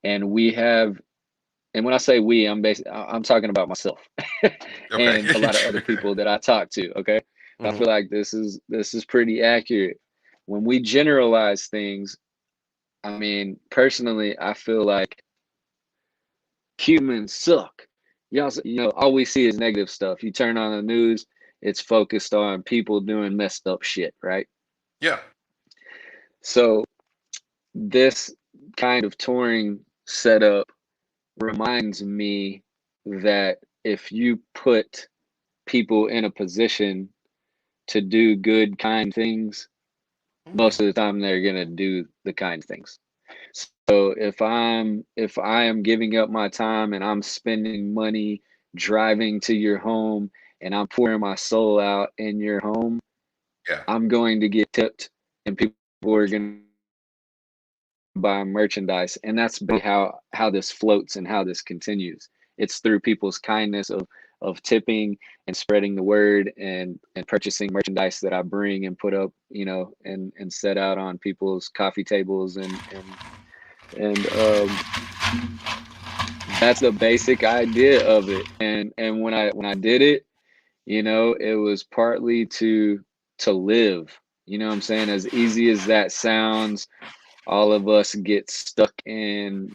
And we have, and when I say we, I'm talking about myself Okay. and a lot of other people that I talk to, okay? I Mm-hmm. feel like this is pretty accurate. When we generalize things, I mean, personally, I feel like humans suck. All we see is negative stuff. You turn on the news, it's focused on people doing messed up shit, right? Yeah. So this kind of touring setup reminds me that if you put people in a position to do good, kind things, Mm. most of the time they're gonna do the kind things. So if I am giving up my time and I'm spending money driving to your home and I'm pouring my soul out in your home, Yeah. I'm going to get tipped and people are going to buy merchandise. And that's how this floats and how this continues. It's through people's kindness of tipping and spreading the word and purchasing merchandise that I bring and put up, and set out on people's coffee tables and that's the basic idea of it. And when I did it, it was partly to live. You know what I'm saying? As easy as that sounds, all of us get stuck in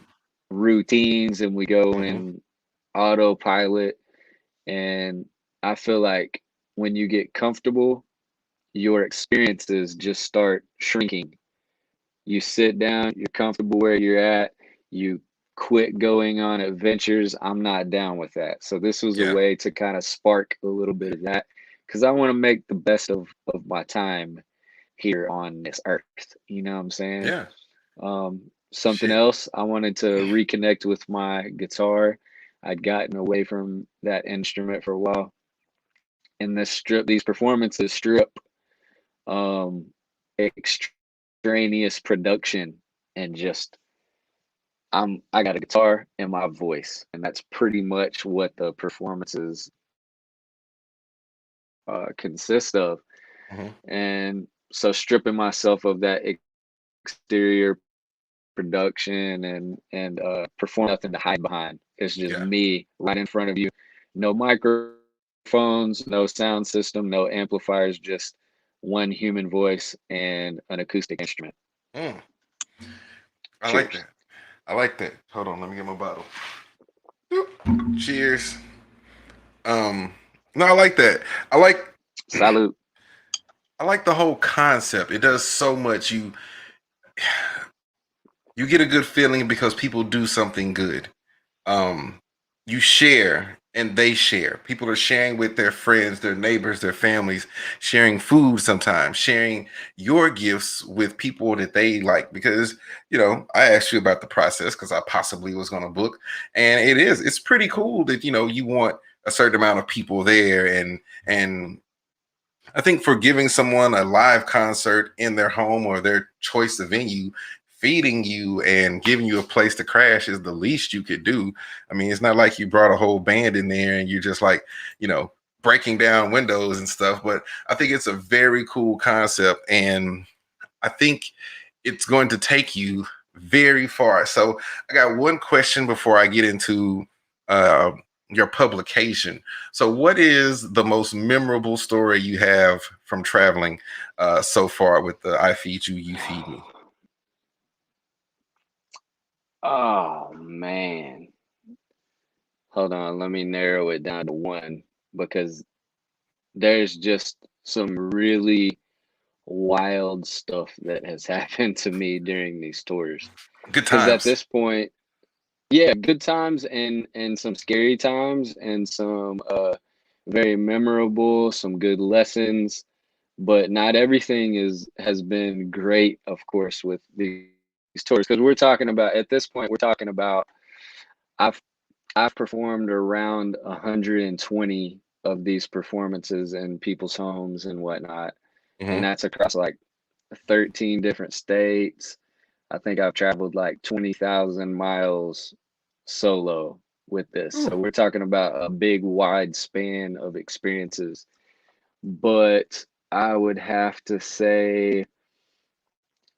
routines and we go Mm-hmm. in autopilot. And I feel like when you get comfortable, your experiences just start shrinking. You sit down, you're comfortable where you're at, you quit going on adventures. I'm not down with that. So this was a Yeah. way to kind of spark a little bit of that because I want to make the best of my time here on this earth. You know what I'm saying? Yeah. Something Shit. else, I wanted to reconnect with my guitar. I'd gotten away from that instrument for a while. And these performances strip um, extraneous production and just I got a guitar and my voice, and that's pretty much what the performances consist of. Mm-hmm. And so stripping myself of that exterior production and perform nothing to hide behind. It's just Yeah. me right in front of you. No microphones, no sound system, no amplifiers, just one human voice, and an acoustic instrument. Mm, I like Cheers. that. I like that. Hold on, let me get my bottle. Cheers. Um, no, I like that. I like Salute. I like the whole concept. It does so much. You get a good feeling because people do something good. Um, you share and they share. People are sharing with their friends, their neighbors, their families, sharing food sometimes, sharing your gifts with people that they like. Because, I asked you about the process because I possibly was going to book. And it's pretty cool that, you want a certain amount of people there and I think for giving someone a live concert in their home or their choice of venue, feeding you and giving you a place to crash is the least you could do. I mean, it's not like you brought a whole band in there and you're just like, breaking down windows and stuff. But I think it's a very cool concept. And I think it's going to take you very far. So I got one question before I get into uh, your publication. So, what is the most memorable story you have from traveling so far with the I Feed You, You Feed Me? Oh man. Hold on, let me narrow it down to one because there's just some really wild stuff that has happened to me during these tours. Good Because at times. this point, yeah, good times and some scary times and some very memorable, some good lessons, but not everything has been great, of course, with these tours. Because we're talking about at this point, we're talking about I've I've performed around 120 of these performances in people's homes and whatnot, and Hmm. that's across like 13 different states. I think I've traveled like 20,000 miles solo with this. So we're talking about a big wide span of experiences. But I would have to say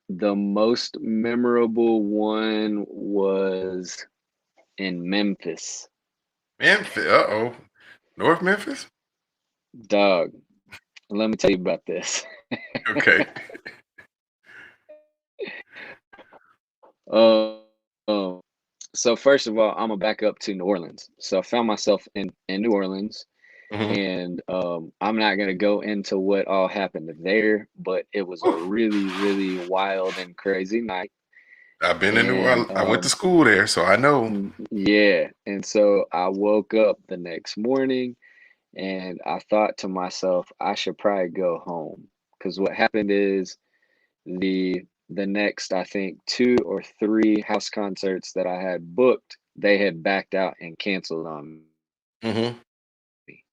the most memorable one was in Memphis. Memphis. Oh. North Memphis? Dog, let me tell you about this. Okay. Um, so first of all, I'm gonna back up to New Orleans. So I found myself in New Orleans, Hmm. and I'm not gonna go into what all happened there, but it was a really, really wild and crazy night. I've been in New And Orleans. I went to school there, so I know. yeah, and so I woke up the next morning and I thought to myself, I should probably go home because what happened is the next I think two or three house concerts that I had booked, they had backed out and canceled on Hmm. me.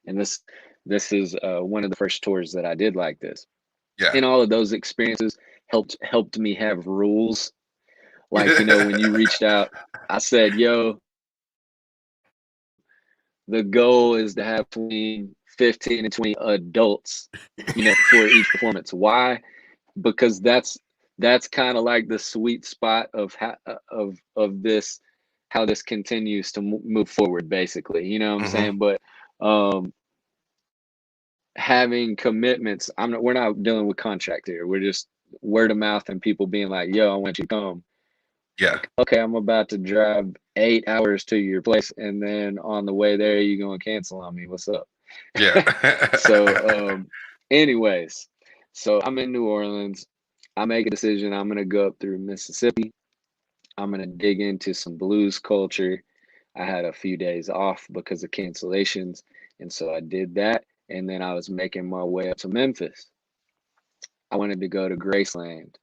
And this is one of the first tours that I did like this. Yeah. And all of those experiences helped me have rules. Like, when you reached out, I said, "Yo, the goal is to have between 15 and 20 adults, for each performance." Why? Because that's kind of like the sweet spot of of this, how this continues to move forward, basically. You know what I'm Hmm. saying? But um, having commitments, we're not dealing with contract here. We're just word of mouth and people being like, "Yo, I want you to come." Yeah. Like, okay, I'm about to drive 8 hours to your place, and then on the way there, you're gonna cancel on me. What's up? Yeah. So, anyways, so I'm in New Orleans. I make a decision. I'm gonna go up through Mississippi. I'm gonna dig into some blues culture. I had a few days off because of cancellations, and so I did that. And then I was making my way up to Memphis. I wanted to go to Graceland,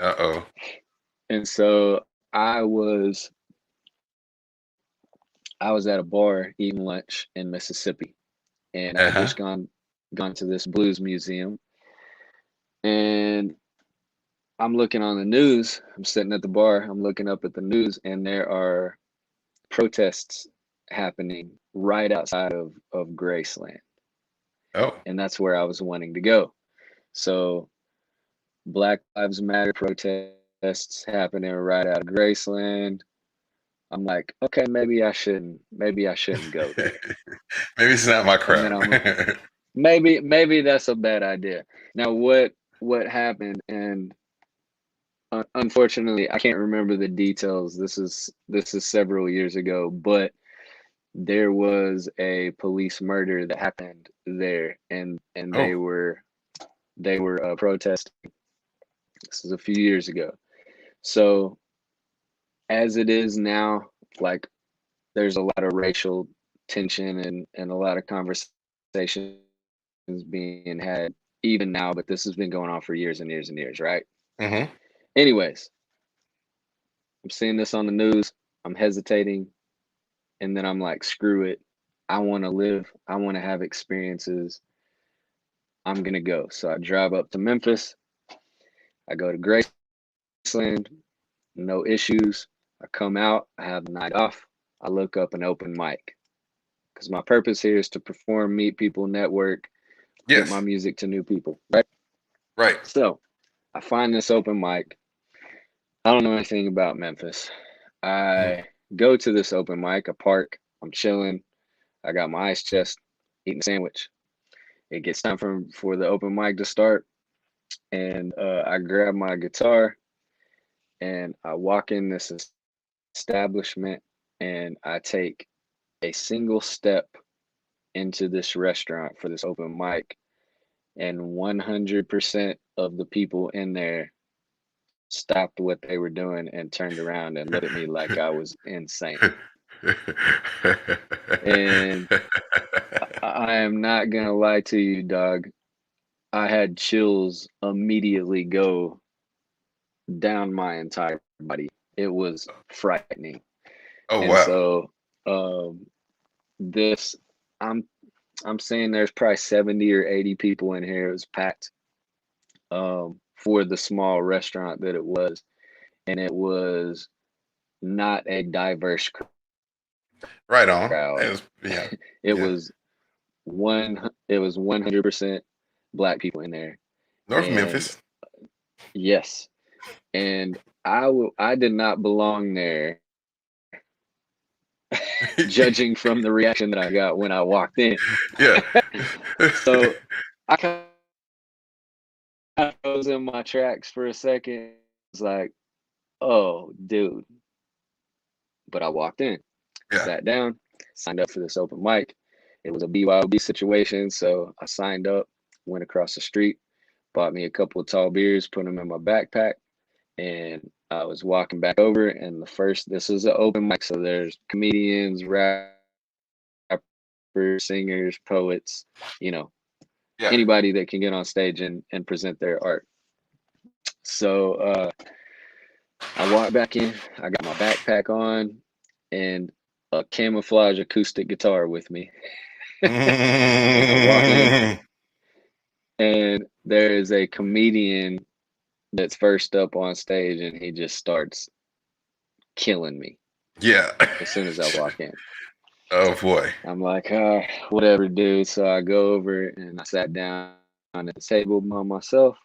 Uh-oh. and so I was I was at a bar eating lunch in Mississippi, and I had Uh-huh. just gone to this blues museum, and I'm looking on the news. I'm sitting at the bar. I'm looking up at the news, and there are protests happening right outside of Graceland, Oh. and that's where I was wanting to go. So Black Lives Matter protests happening right out of Graceland. I'm like, okay, maybe I shouldn't go there. Maybe it's not my And then crowd. maybe that's a bad idea. Now, what happened, and unfortunately, I can't remember the details. This is several years ago, but there was a police murder that happened there, and Oh, they were protesting. This is a few years ago. So as it is now, like there's a lot of racial tension and a lot of conversations being had even now, but this has been going on for years and years and years, right? mm-hmm. Anyways, I'm seeing this on the news. I'm hesitating, and then I'm like, screw it. I want to live. I want to have experiences. I'm gonna go. So I drive up to Memphis. I go to Graceland. No issues. I come out. I have the night off. I look up an open mic because my purpose here is to perform, meet people, network, get my Yes, music to new people, right? right. So I find this open mic. I don't know anything about Memphis. Mhm. I go to this open mic. I park. I'm chilling. I got my ice chest, eating a sandwich. It gets time for the open mic to start, and I grab my guitar and I walk in this establishment, and I take a single step into this restaurant for this open mic, and 100% of the people in there stopped what they were doing and turned around and looked at me like I was insane. And I am not gonna lie to you, dog. I had chills immediately go down my entire body. It was frightening. Oh And wow. so um this I'm I'm saying there's probably 70 or 80 people in here. It was packed for the small restaurant that it was, and it was not a diverse Right on. crowd. Yeah, It yeah. was it was 100% black people in there. North And Memphis. yes, and I did not belong there, judging from the reaction that I got when I walked in. Yeah. So I kind of froze in my tracks for a second. It's like, oh, dude. But I walked in, Yeah. sat down, signed up for this open mic. It was a BYOB situation, so I signed up, went across the street, bought me a couple of tall beers, put them in my backpack, and I was walking back over. And this is an open mic, so there's comedians, rappers, singers, poets, you know, Yeah. anybody that can get on stage and present their art. So I walked back in, I got my backpack on, and a camouflage acoustic guitar with me. And I walk in, Mm. and there is a comedian that's first up on stage, and he just starts killing me Yeah. as soon as I walk in. Oh boy. I'm like, whatever, dude. So I go over and I sat down at the table by myself,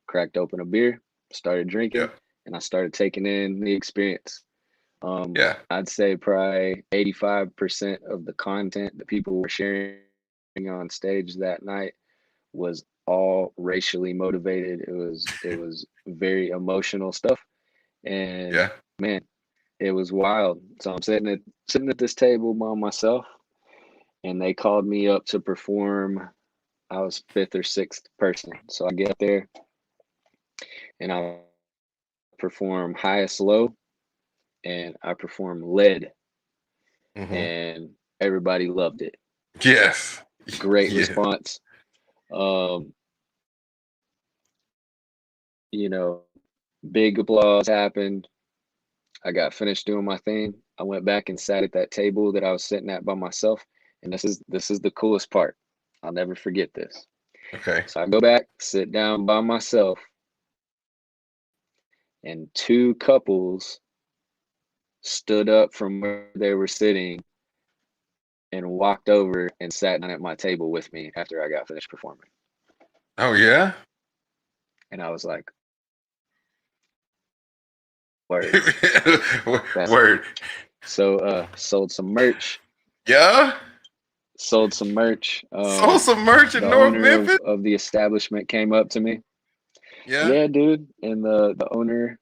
cracked open a beer, started Yeah. drinking, and I started taking in the experience. Yeah. I'd say probably 85% of the content that people were sharing on stage that night was all racially motivated. It was very emotional stuff, and Yeah. man, it was wild. So I'm sitting at this table by myself, and they called me up to perform. I was fifth or sixth person, so I get up there and I perform highest low, and I perform lead, Hmm. and everybody loved it. Yes. Great Yeah. response. Um, you know, big applause happened. I got finished doing my thing. I went back and sat at that table that I was sitting at by myself, and this is the coolest part. I'll never forget this. Okay. So I go back, sit down by myself, and two couples stood up from where they were sitting and walked over and sat down at my table with me after I got finished performing. Oh yeah. And I was like, word, that's Word. so sold some merch. Yeah. sold some merch. Sold some merch in The North owner Memphis. of the establishment came up to me. Yeah. Yeah, dude. And the owner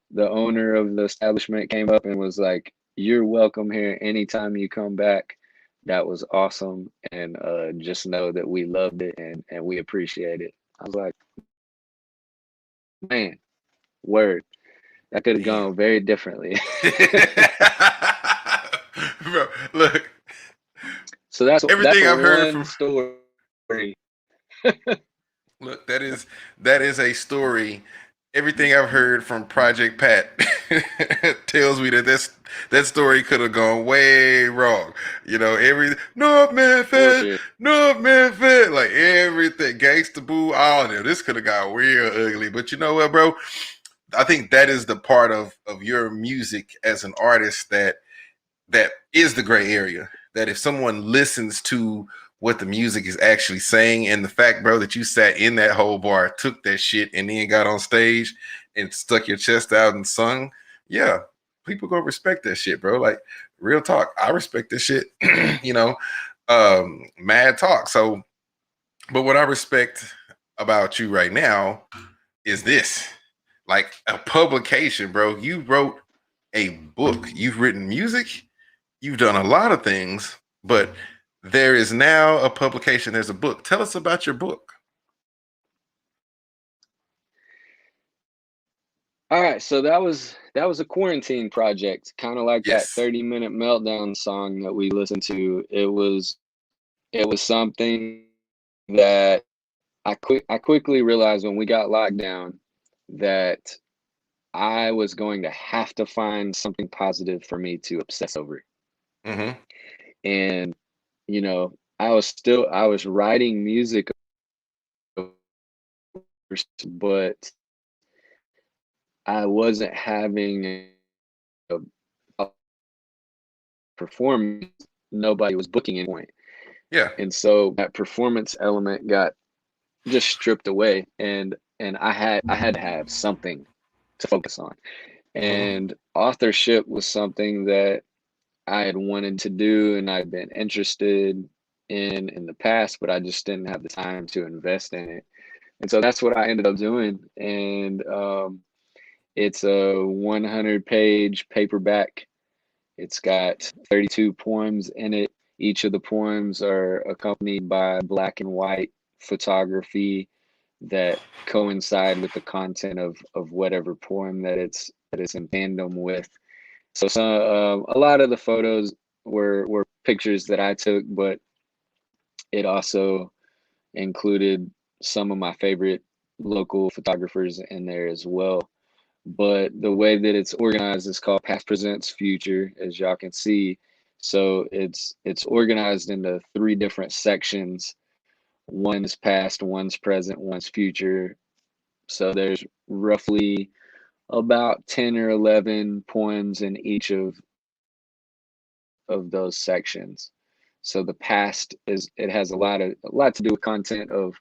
of the establishment came up and was like, "You're welcome here anytime you come back. That was awesome, and just know that we loved it and we appreciate it." I was like, "Man, word. That could have Damn. gone very differently." Bro, look, So that's everything I've heard one from story. look, that is a story. Everything I've heard from Project Pat tells me that that story could have gone way wrong. You know, every For sure. North Memphis, like everything, Gangsta Boo, all of them. This could have got real ugly. But you know what, bro? I think that is the part of your music as an artist that is the gray area. That if someone listens to what the music is actually saying, and the fact, bro, that you sat in that whole bar, took that shit, and then got on stage and stuck your chest out and sung, yeah, people gonna respect that shit, bro. Like real talk, I respect this shit. you know, mad talk. So, but what I respect about you right now is this, like a publication, bro. You wrote a book. You've written music. You've done a lot of things, but there is now a publication. There's a book. Tell us about your book. All right, so that was a quarantine project, kind of like that Yes. 30-minute meltdown song that we listened to. It was something that I quickly realized when we got locked down that I was going to have to find something positive for me to obsess over. Mm-hmm. And I was writing music, but I wasn't having a, a performance. Nobody was booking any point. Yeah. And so that performance element got just stripped away, and I had to have something to focus on. Mm-hmm. And authorship was something that I had wanted to do and I'd been interested in the past, but I just didn't have the time to invest in it. And so that's what I ended up doing. And it's a 100-page paperback. It's got 32 poems in it. Each of the poems are accompanied by black and white photography that coincide with the content of whatever poem that it's in tandem with. So a lot of the photos were pictures that I took, but it also included some of my favorite local photographers in there as well. But the way that it's organized is called Past Presents Future, as y'all can see. So it's organized into three different sections. One's past, one's present, one's future. So there's roughly about 10 or 11 poems in each of those sections. So the past is it has a lot to do with content of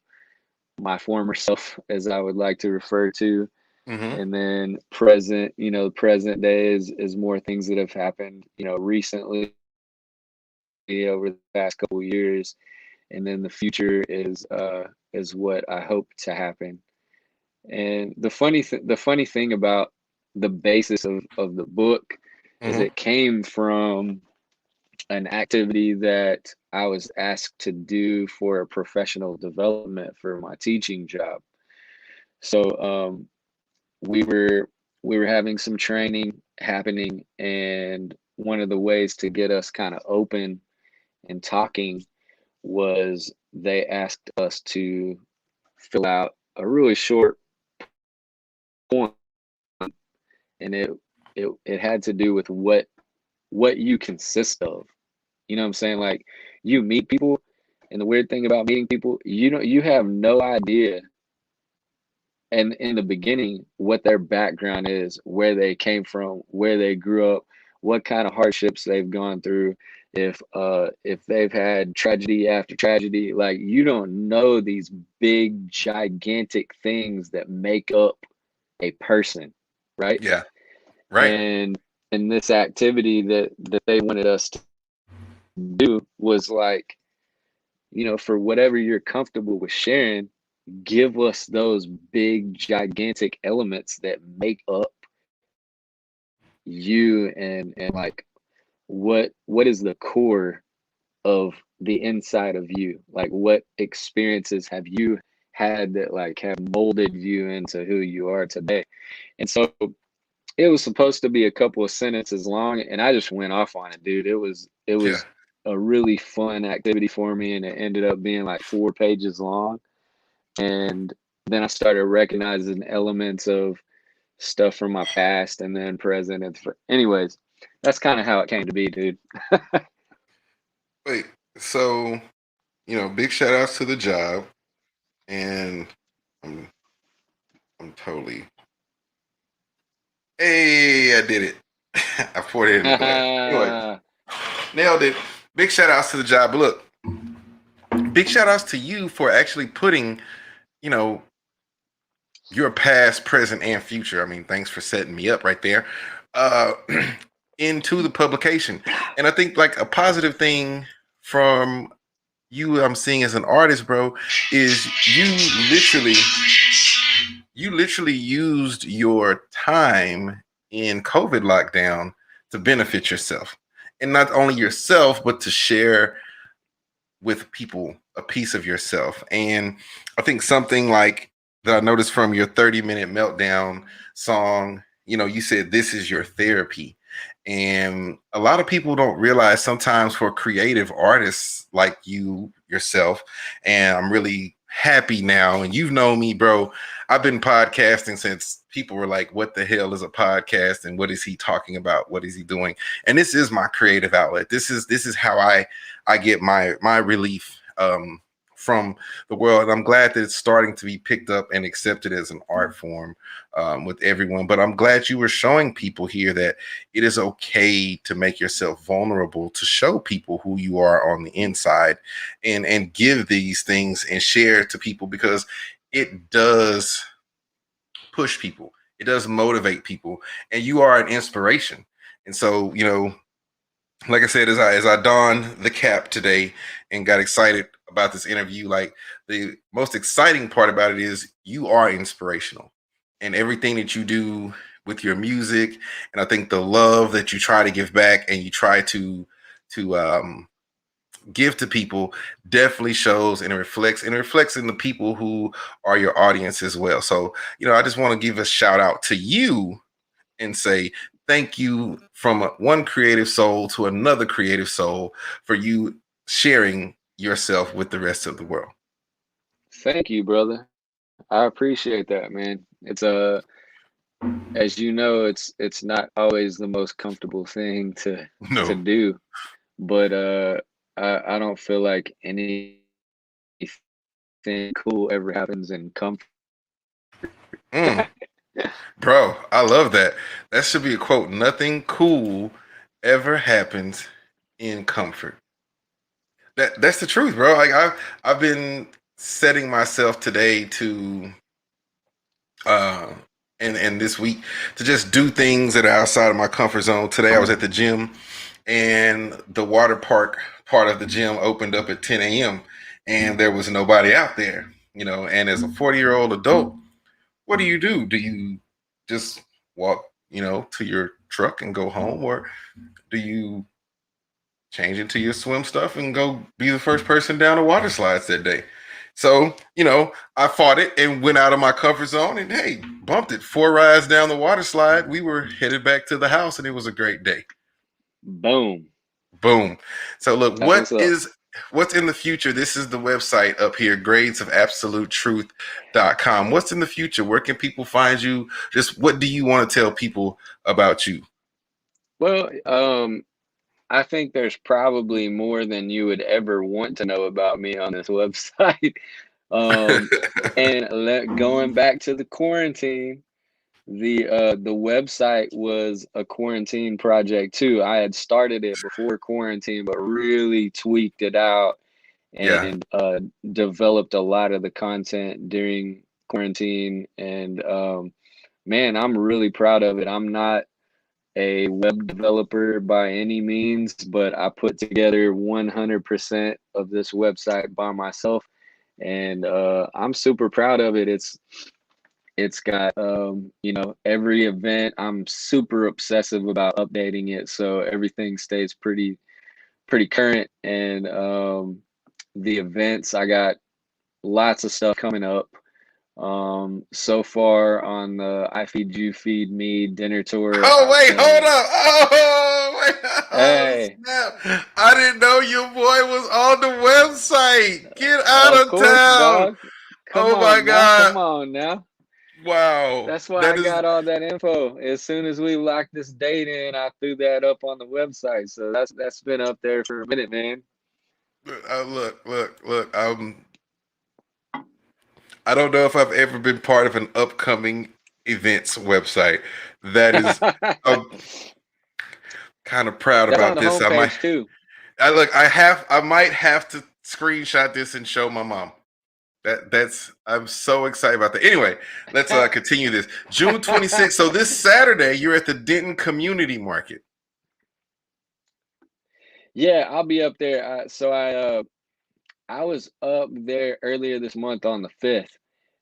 my former self, as I would like to refer to. Mm-hmm. And then present, present day is more things that have happened, recently over the past couple of years. And then the future is what I hope to happen. And the funny thing about the basis of the book is Mm-hmm. it came from an activity that I was asked to do for a professional development for my teaching job. So we were we were having some training happening, and one of the ways to get us kind of open and talking was they asked us to fill out a really short poem, and it had to do with what you consist of. You know what I'm saying? Like, you meet people, and the weird thing about meeting people, you have no idea, and in the beginning, what their background is, where they came from, where they grew up, what kind of hardships they've gone through, if they've had tragedy after tragedy. Like, you don't know these big gigantic things that make up a person, right? Yeah. Right. And this activity that they wanted us to do was like for whatever you're comfortable with sharing, give us those big, gigantic elements that make up you, and like what is the core of the inside of you? Like, what experiences have you had that like have molded you into who you are today? And so it was supposed to be a couple of sentences long, and I just went off on it, dude. It Yeah. was a really fun activity for me, and it ended up being like 4 pages long. And then I started recognizing elements of stuff from my past and then present. Anyways, that's kind of how it came to be, dude. Wait. So, big shout outs to the job, and I'm I'm totally. Hey, I did it. I poured it in the glass. Anyway, nailed it. Big shout outs to the job. But look, big shout outs to you for actually putting, you know, your past, present, and future. I mean, thanks for setting me up right there. Uh, into the publication. And I think like a positive thing from you I'm seeing as an artist, bro, is you literally used your time in COVID lockdown to benefit yourself. And not only yourself, but to share with people a piece of yourself. And I think something like that I noticed from your 30-minute meltdown song, you said this is your therapy. And a lot of people don't realize sometimes for creative artists like you yourself, and I'm really happy now. And you've known me, bro. I've been podcasting since people were like, what the hell is a podcast? And what is he talking about? What is he doing? And this is my creative outlet. This is how I get my relief from the world. And I'm glad that it's starting to be picked up and accepted as an art form with everyone. But I'm glad you were showing people here that it is okay to make yourself vulnerable, to show people who you are on the inside, and give these things and share to people, because it does push people. It does motivate people, and you are an inspiration. And so, like I said, as I donned the cap today and got excited about this interview, like the most exciting part about it is you are inspirational, and everything that you do with your music, and I think the love that you try to give back and you try to give to people definitely shows and reflects in the people who are your audience as well. So, I just want to give a shout out to you and say thank you from one creative soul to another creative soul for you sharing yourself with the rest of the world. Thank you, brother. I appreciate that, man. It's as you know, it's not always the most comfortable thing to No. do, but I don't feel like anything cool ever happens in comfort. Mm, bro, I love that. That should be a quote. Nothing cool ever happens in comfort. That's the truth, bro. Like I've been setting myself today to uh and this week to just do things that are outside of my comfort zone. Today I was at the gym, and the water park part of the gym opened up at 10 a.m. and there was nobody out there, and as a 40-year-old adult, what do? Do you just walk, to your truck and go home, or do you change into your swim stuff and go be the first person down the water slides that day? So, I fought it and went out of my comfort zone and hey, bumped it. 4 rides down the water slide. We were headed back to the house and it was a great day. Boom. Boom. So look, That's what's up. what's in the future? This is the website up here, gradesofabsolutetruth.com. What's in the future? Where can people find you? Just what do you want to tell people about you? Well, I think there's probably more than you would ever want to know about me on this website. Um, and going back to the quarantine, the website was a quarantine project too. I had started it before quarantine, but really tweaked it out Yeah. and developed a lot of the content during quarantine. And man, I'm really proud of it. I'm not a web developer by any means, but I put together 100% of this website by myself, and I'm super proud of it. It's got every event. I'm super obsessive about updating it, so everything stays pretty current. And the events, I got lots of stuff coming up. So far on the I Feed You Feed Me dinner tour, Oh I've wait, hold done. up. Oh wait, oh Hey, snap. I didn't know your boy was on the website. Get out of of course, town. dog. Come Oh my on now, God. come on now. Wow. That's why That I is got all that info. As soon as we locked this date in, I threw that up on the website. So that's been up there for a minute, man. look. I don't know if I've ever been part of an upcoming events website. That is I'm kind of proud That's on about the this. homepage too. I might have to screenshot this and show my mom. That's I'm so excited about that. Anyway, let's continue this. June 26th. So this Saturday, you're at the Denton Community Market. Yeah, I'll be up there. I was up there earlier this month on the 5th,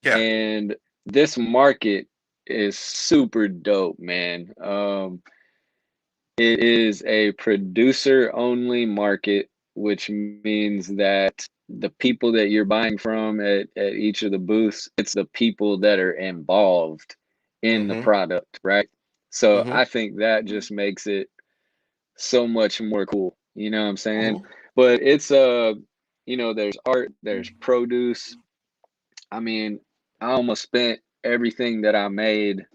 Yeah. and this market is super dope, man. It is a producer only market, which means that the people that you're buying from at each of the booths, it's the people that are involved in the Mm-hmm. product, right? So Mm-hmm. I think that just makes it so much more cool. You know what I'm saying? Mm-hmm. But it's there's art, there's produce. I mean, I almost spent everything that I made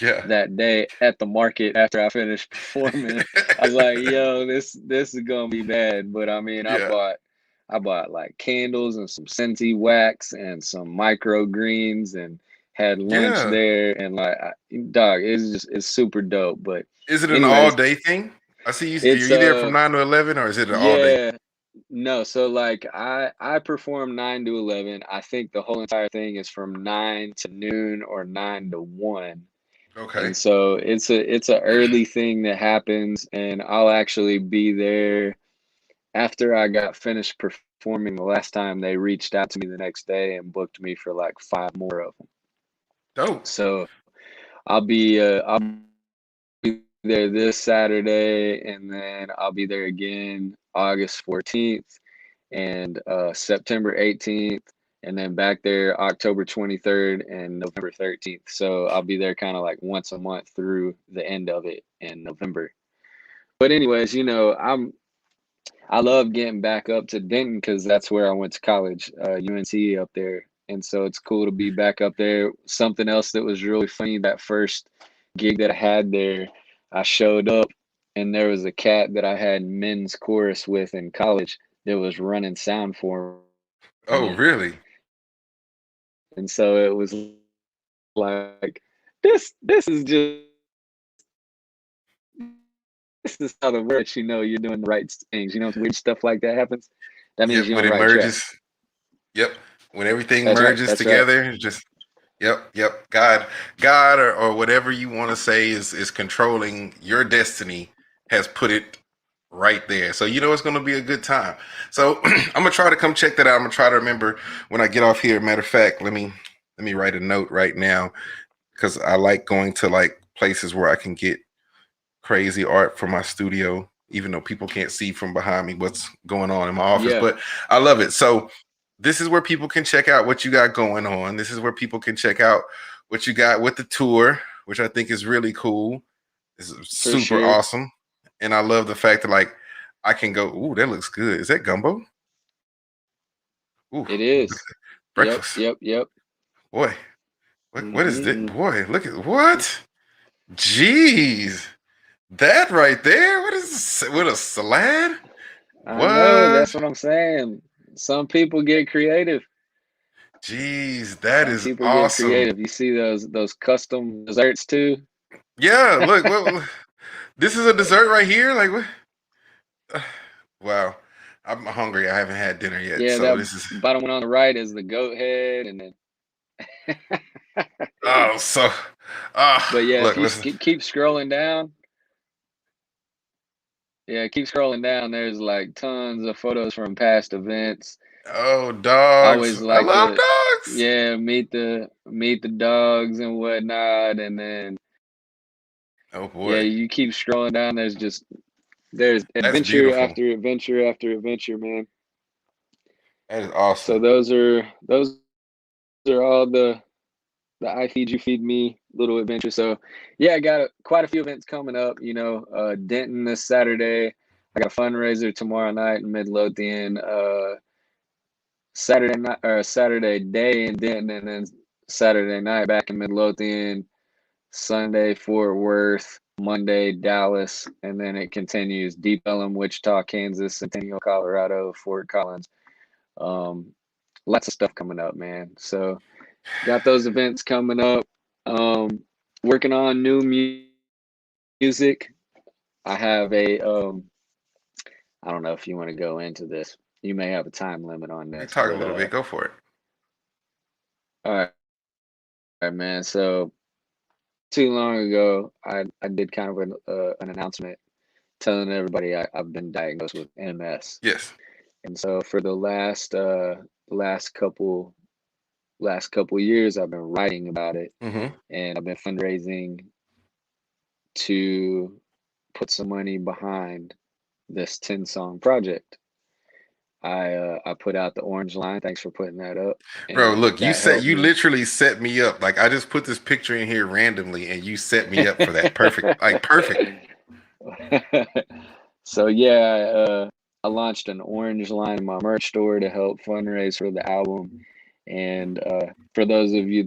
Yeah. that day at the market after I finished performing. I was like, yo, this is gonna be bad. But I mean, Yeah. I bought like candles and some Scentsy wax and some microgreens and had lunch Yeah. there and dog, it's super dope. But Is it an all anyways, day thing? I see you. Are it's you there from 9 to 11, or is it an all day? yeah. No, so like I perform 9 to 11. I think the whole entire thing is from 9 to noon or 9 to 1. Okay. And so it's a early thing that happens, and I'll actually be there after I got finished performing the last time. They reached out to me the next day and booked me for like five more of them. Dope. So I'll be there this Saturday, and then I'll be there again August 14th and September 18th, and then back there October 23rd and November 13th. So I'll be there kind of like once a month through the end of it in November. But anyways, I love getting back up to Denton because that's where I went to college, UNC up there. And so it's cool to be back up there. Something else that was really funny, that first gig that I had there, I showed up and there was a cat that I had men's chorus with in college that was running sound for Oh, me. really? And so it was like, this is just this is how the works, you're doing the right things. Weird stuff like that happens. That means Yep. you're When on the it right track. merges. Yep. When everything That's right. merges That's right. together, it's just yep. God, or whatever you want to say is controlling your destiny. Has put it right there, so you know it's going to be a good time. So I'm gonna try to come check that out. I'm gonna try to remember when I get off here. Matter of fact, let me write a note right now because I like going to like places where I can get crazy art for my studio, even though people can't see from behind me what's going on in my office. Yeah, But I love it. So this is where people can check out what you got going on. This is where people can check out what you got with the tour, which I think is really cool. It's for super sure. awesome. And I love the fact that like I can go, ooh, that looks good. Is that gumbo? Ooh, It is. Yep, breakfast. yep, yep. Boy, what is this? Mm-mm-mm. Boy, look at what? Jeez. That right there? What is this? With a salad? I know, What? that's what I'm saying. Some people get creative. Jeez, that Some is people get awesome. creative. You see those custom desserts too? Yeah, look, this is a dessert right here. Like, what? Wow, I'm hungry. I haven't had dinner yet, Yeah, so that this is bottom one on the right is the goat head, and then oh so. but yeah, if Look, you listen. keep scrolling down, Yeah, keep scrolling down. There's like tons of photos from past events. Oh, I dogs! always I like love to, dogs. yeah, meet the dogs and whatnot, and then Oh yeah, boy, you keep scrolling down. There's that's adventure beautiful. after adventure after adventure, man. That is So awesome. those are all the I feed you feed me little adventure. So yeah, I got quite a few events coming up. Denton this Saturday. I got a fundraiser tomorrow night in Midlothian. Saturday night or Saturday day in Denton, and then Saturday night back in Midlothian. Sunday Fort Worth. Monday Dallas, and then it continues Deep Ellum, Wichita, Kansas, Centennial, Colorado, Fort Collins. Um, Lots of stuff coming up, man. So got those events coming up. Um, Working on new music. I have I don't know if you want to go into this. You may have a time limit on We can this, talk a but little bit. Go for it. all right, man. So too long ago, I did kind of an announcement telling everybody I've been diagnosed with MS, Yes. and so for the last couple years, I've been writing about it, Mm-hmm. and I've been fundraising to put some money behind this 10-song project. I put out the orange line. Thanks for putting that up, Bro, and look, that helped you me. literally set me up. Like I just put this picture in here randomly and you set me up for that. Perfect. Like perfect. So yeah, I launched an orange line in my merch store to help fundraise for the album. And for those of you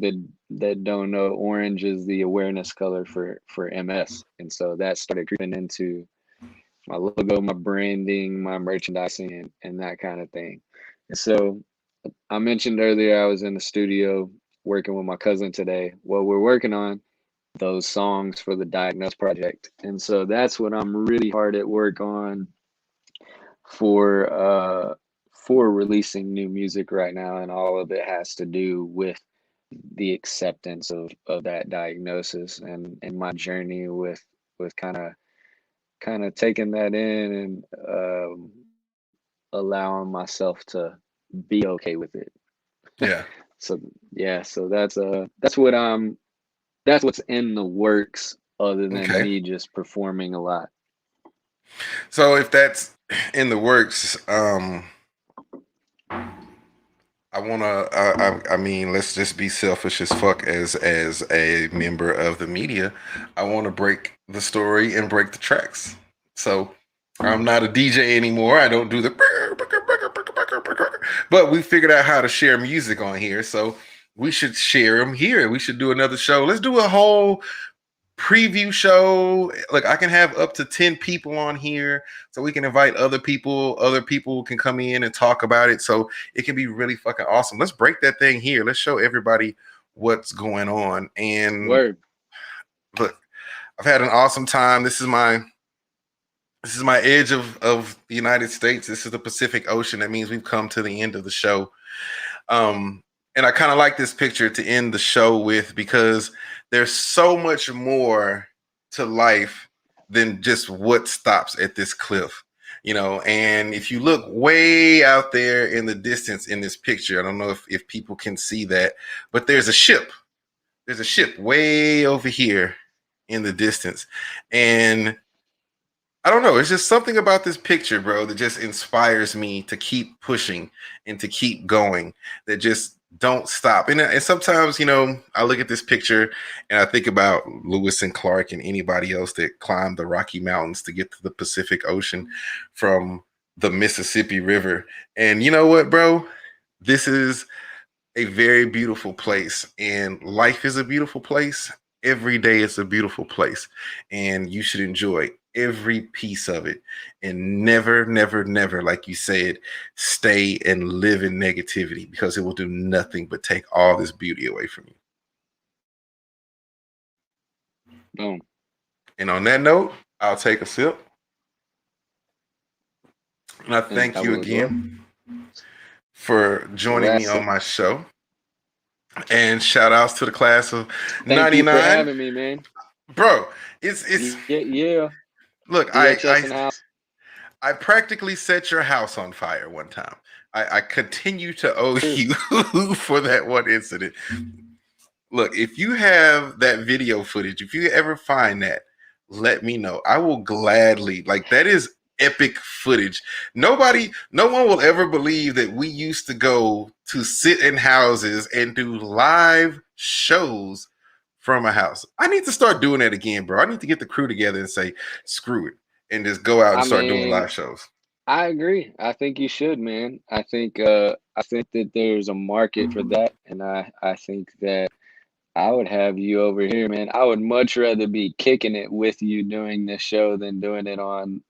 that don't know, orange is the awareness color for MS, and so that started creeping into my logo, my branding, my merchandising, and that kind of thing. And so I mentioned earlier I was in the studio working with my cousin today. Well, we're working on those songs for the Diagnose project. And so that's what I'm really hard at work on for for releasing new music right now, and all of it has to do with the acceptance of that diagnosis and my journey with kind of taking that in and allowing myself to be okay with it. Yeah. So yeah, so that's what's in the works other than Okay. me just performing a lot. So if that's in the works, I wanna. I mean, let's just be selfish as fuck as a member of the media. I want to break the story and break the tracks. So I'm not a DJ anymore. I don't do the. But we figured out how to share music on here, so we should share them here. We should do another show. Let's do a whole preview show. Look, I can have up to 10 people on here, so we can invite other people. Other people can come in and talk about it, so it can be really fucking awesome. Let's break that thing here. Let's show everybody what's going on. And Word. look, I've had an awesome time. This is my edge of the United States. This is the Pacific Ocean. That means we've come to the end of the show. Um, and I kind of like this picture to end the show with, because there's so much more to life than just what stops at this cliff. And if you look way out there in the distance in this picture, I don't know if people can see that, but there's a ship. There's a ship way over here in the distance. And I don't know. It's just something about this picture, bro, that just inspires me to keep pushing and to keep going, that just don't stop. And sometimes, I look at this picture and I think about Lewis and Clark and anybody else that climbed the Rocky Mountains to get to the Pacific Ocean from the Mississippi River. And you know what, bro? This is a very beautiful place, and life is a beautiful place. Every day is a beautiful place, and you should enjoy every piece of it, and never, never, never, like you said, stay and live in negativity, because it will do nothing but take all this beauty away from you. Boom. And on that note, I'll take a sip, and I And thank I you will as well. again for The joining me last on my show. And shout outs to the class of Thank you for 99. having me, man. Bro, it's Yeah, yeah. look, DHS in house. I practically set your house on fire one time. I continue to owe you for that one incident. Look, if you have that video footage, if you ever find that, let me know. I will gladly, like, that is epic footage. No one will ever believe that we used to go to sit in houses and do live shows from a house. I need to start doing that again, bro. I need to get the crew together and say, screw it, and just go out and I start doing mean, live shows. I agree. I think you should, man. I think that there's a market for that, and I think that I would have you over here, man. I would much rather be kicking it with you doing this show than doing it on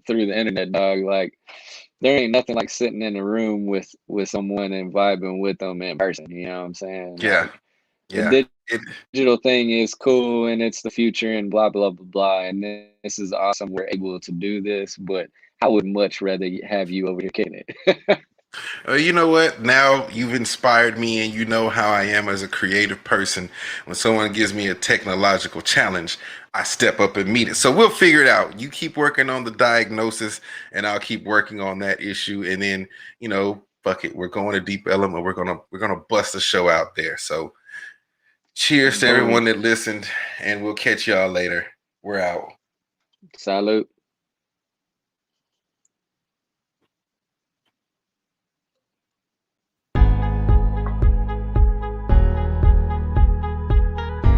through the internet, dog. Like there ain't nothing like sitting in a room with someone and vibing with them in person. You know what I'm saying? Yeah, Like yeah. the It, digital thing is cool and it's the future and blah blah blah blah. And this is awesome. We're able to do this, but I would much rather have you over here kicking it. You know what? Now you've inspired me, and you know how I am as a creative person. When someone gives me a technological challenge, I step up and meet it. So we'll figure it out. You keep working on the diagnosis, and I'll keep working on that issue. And then, fuck it, we're going to Deep Ellum, and we're gonna bust the show out there. So cheers to Boom. everyone that listened, and we'll catch y'all later. We're out. Salute.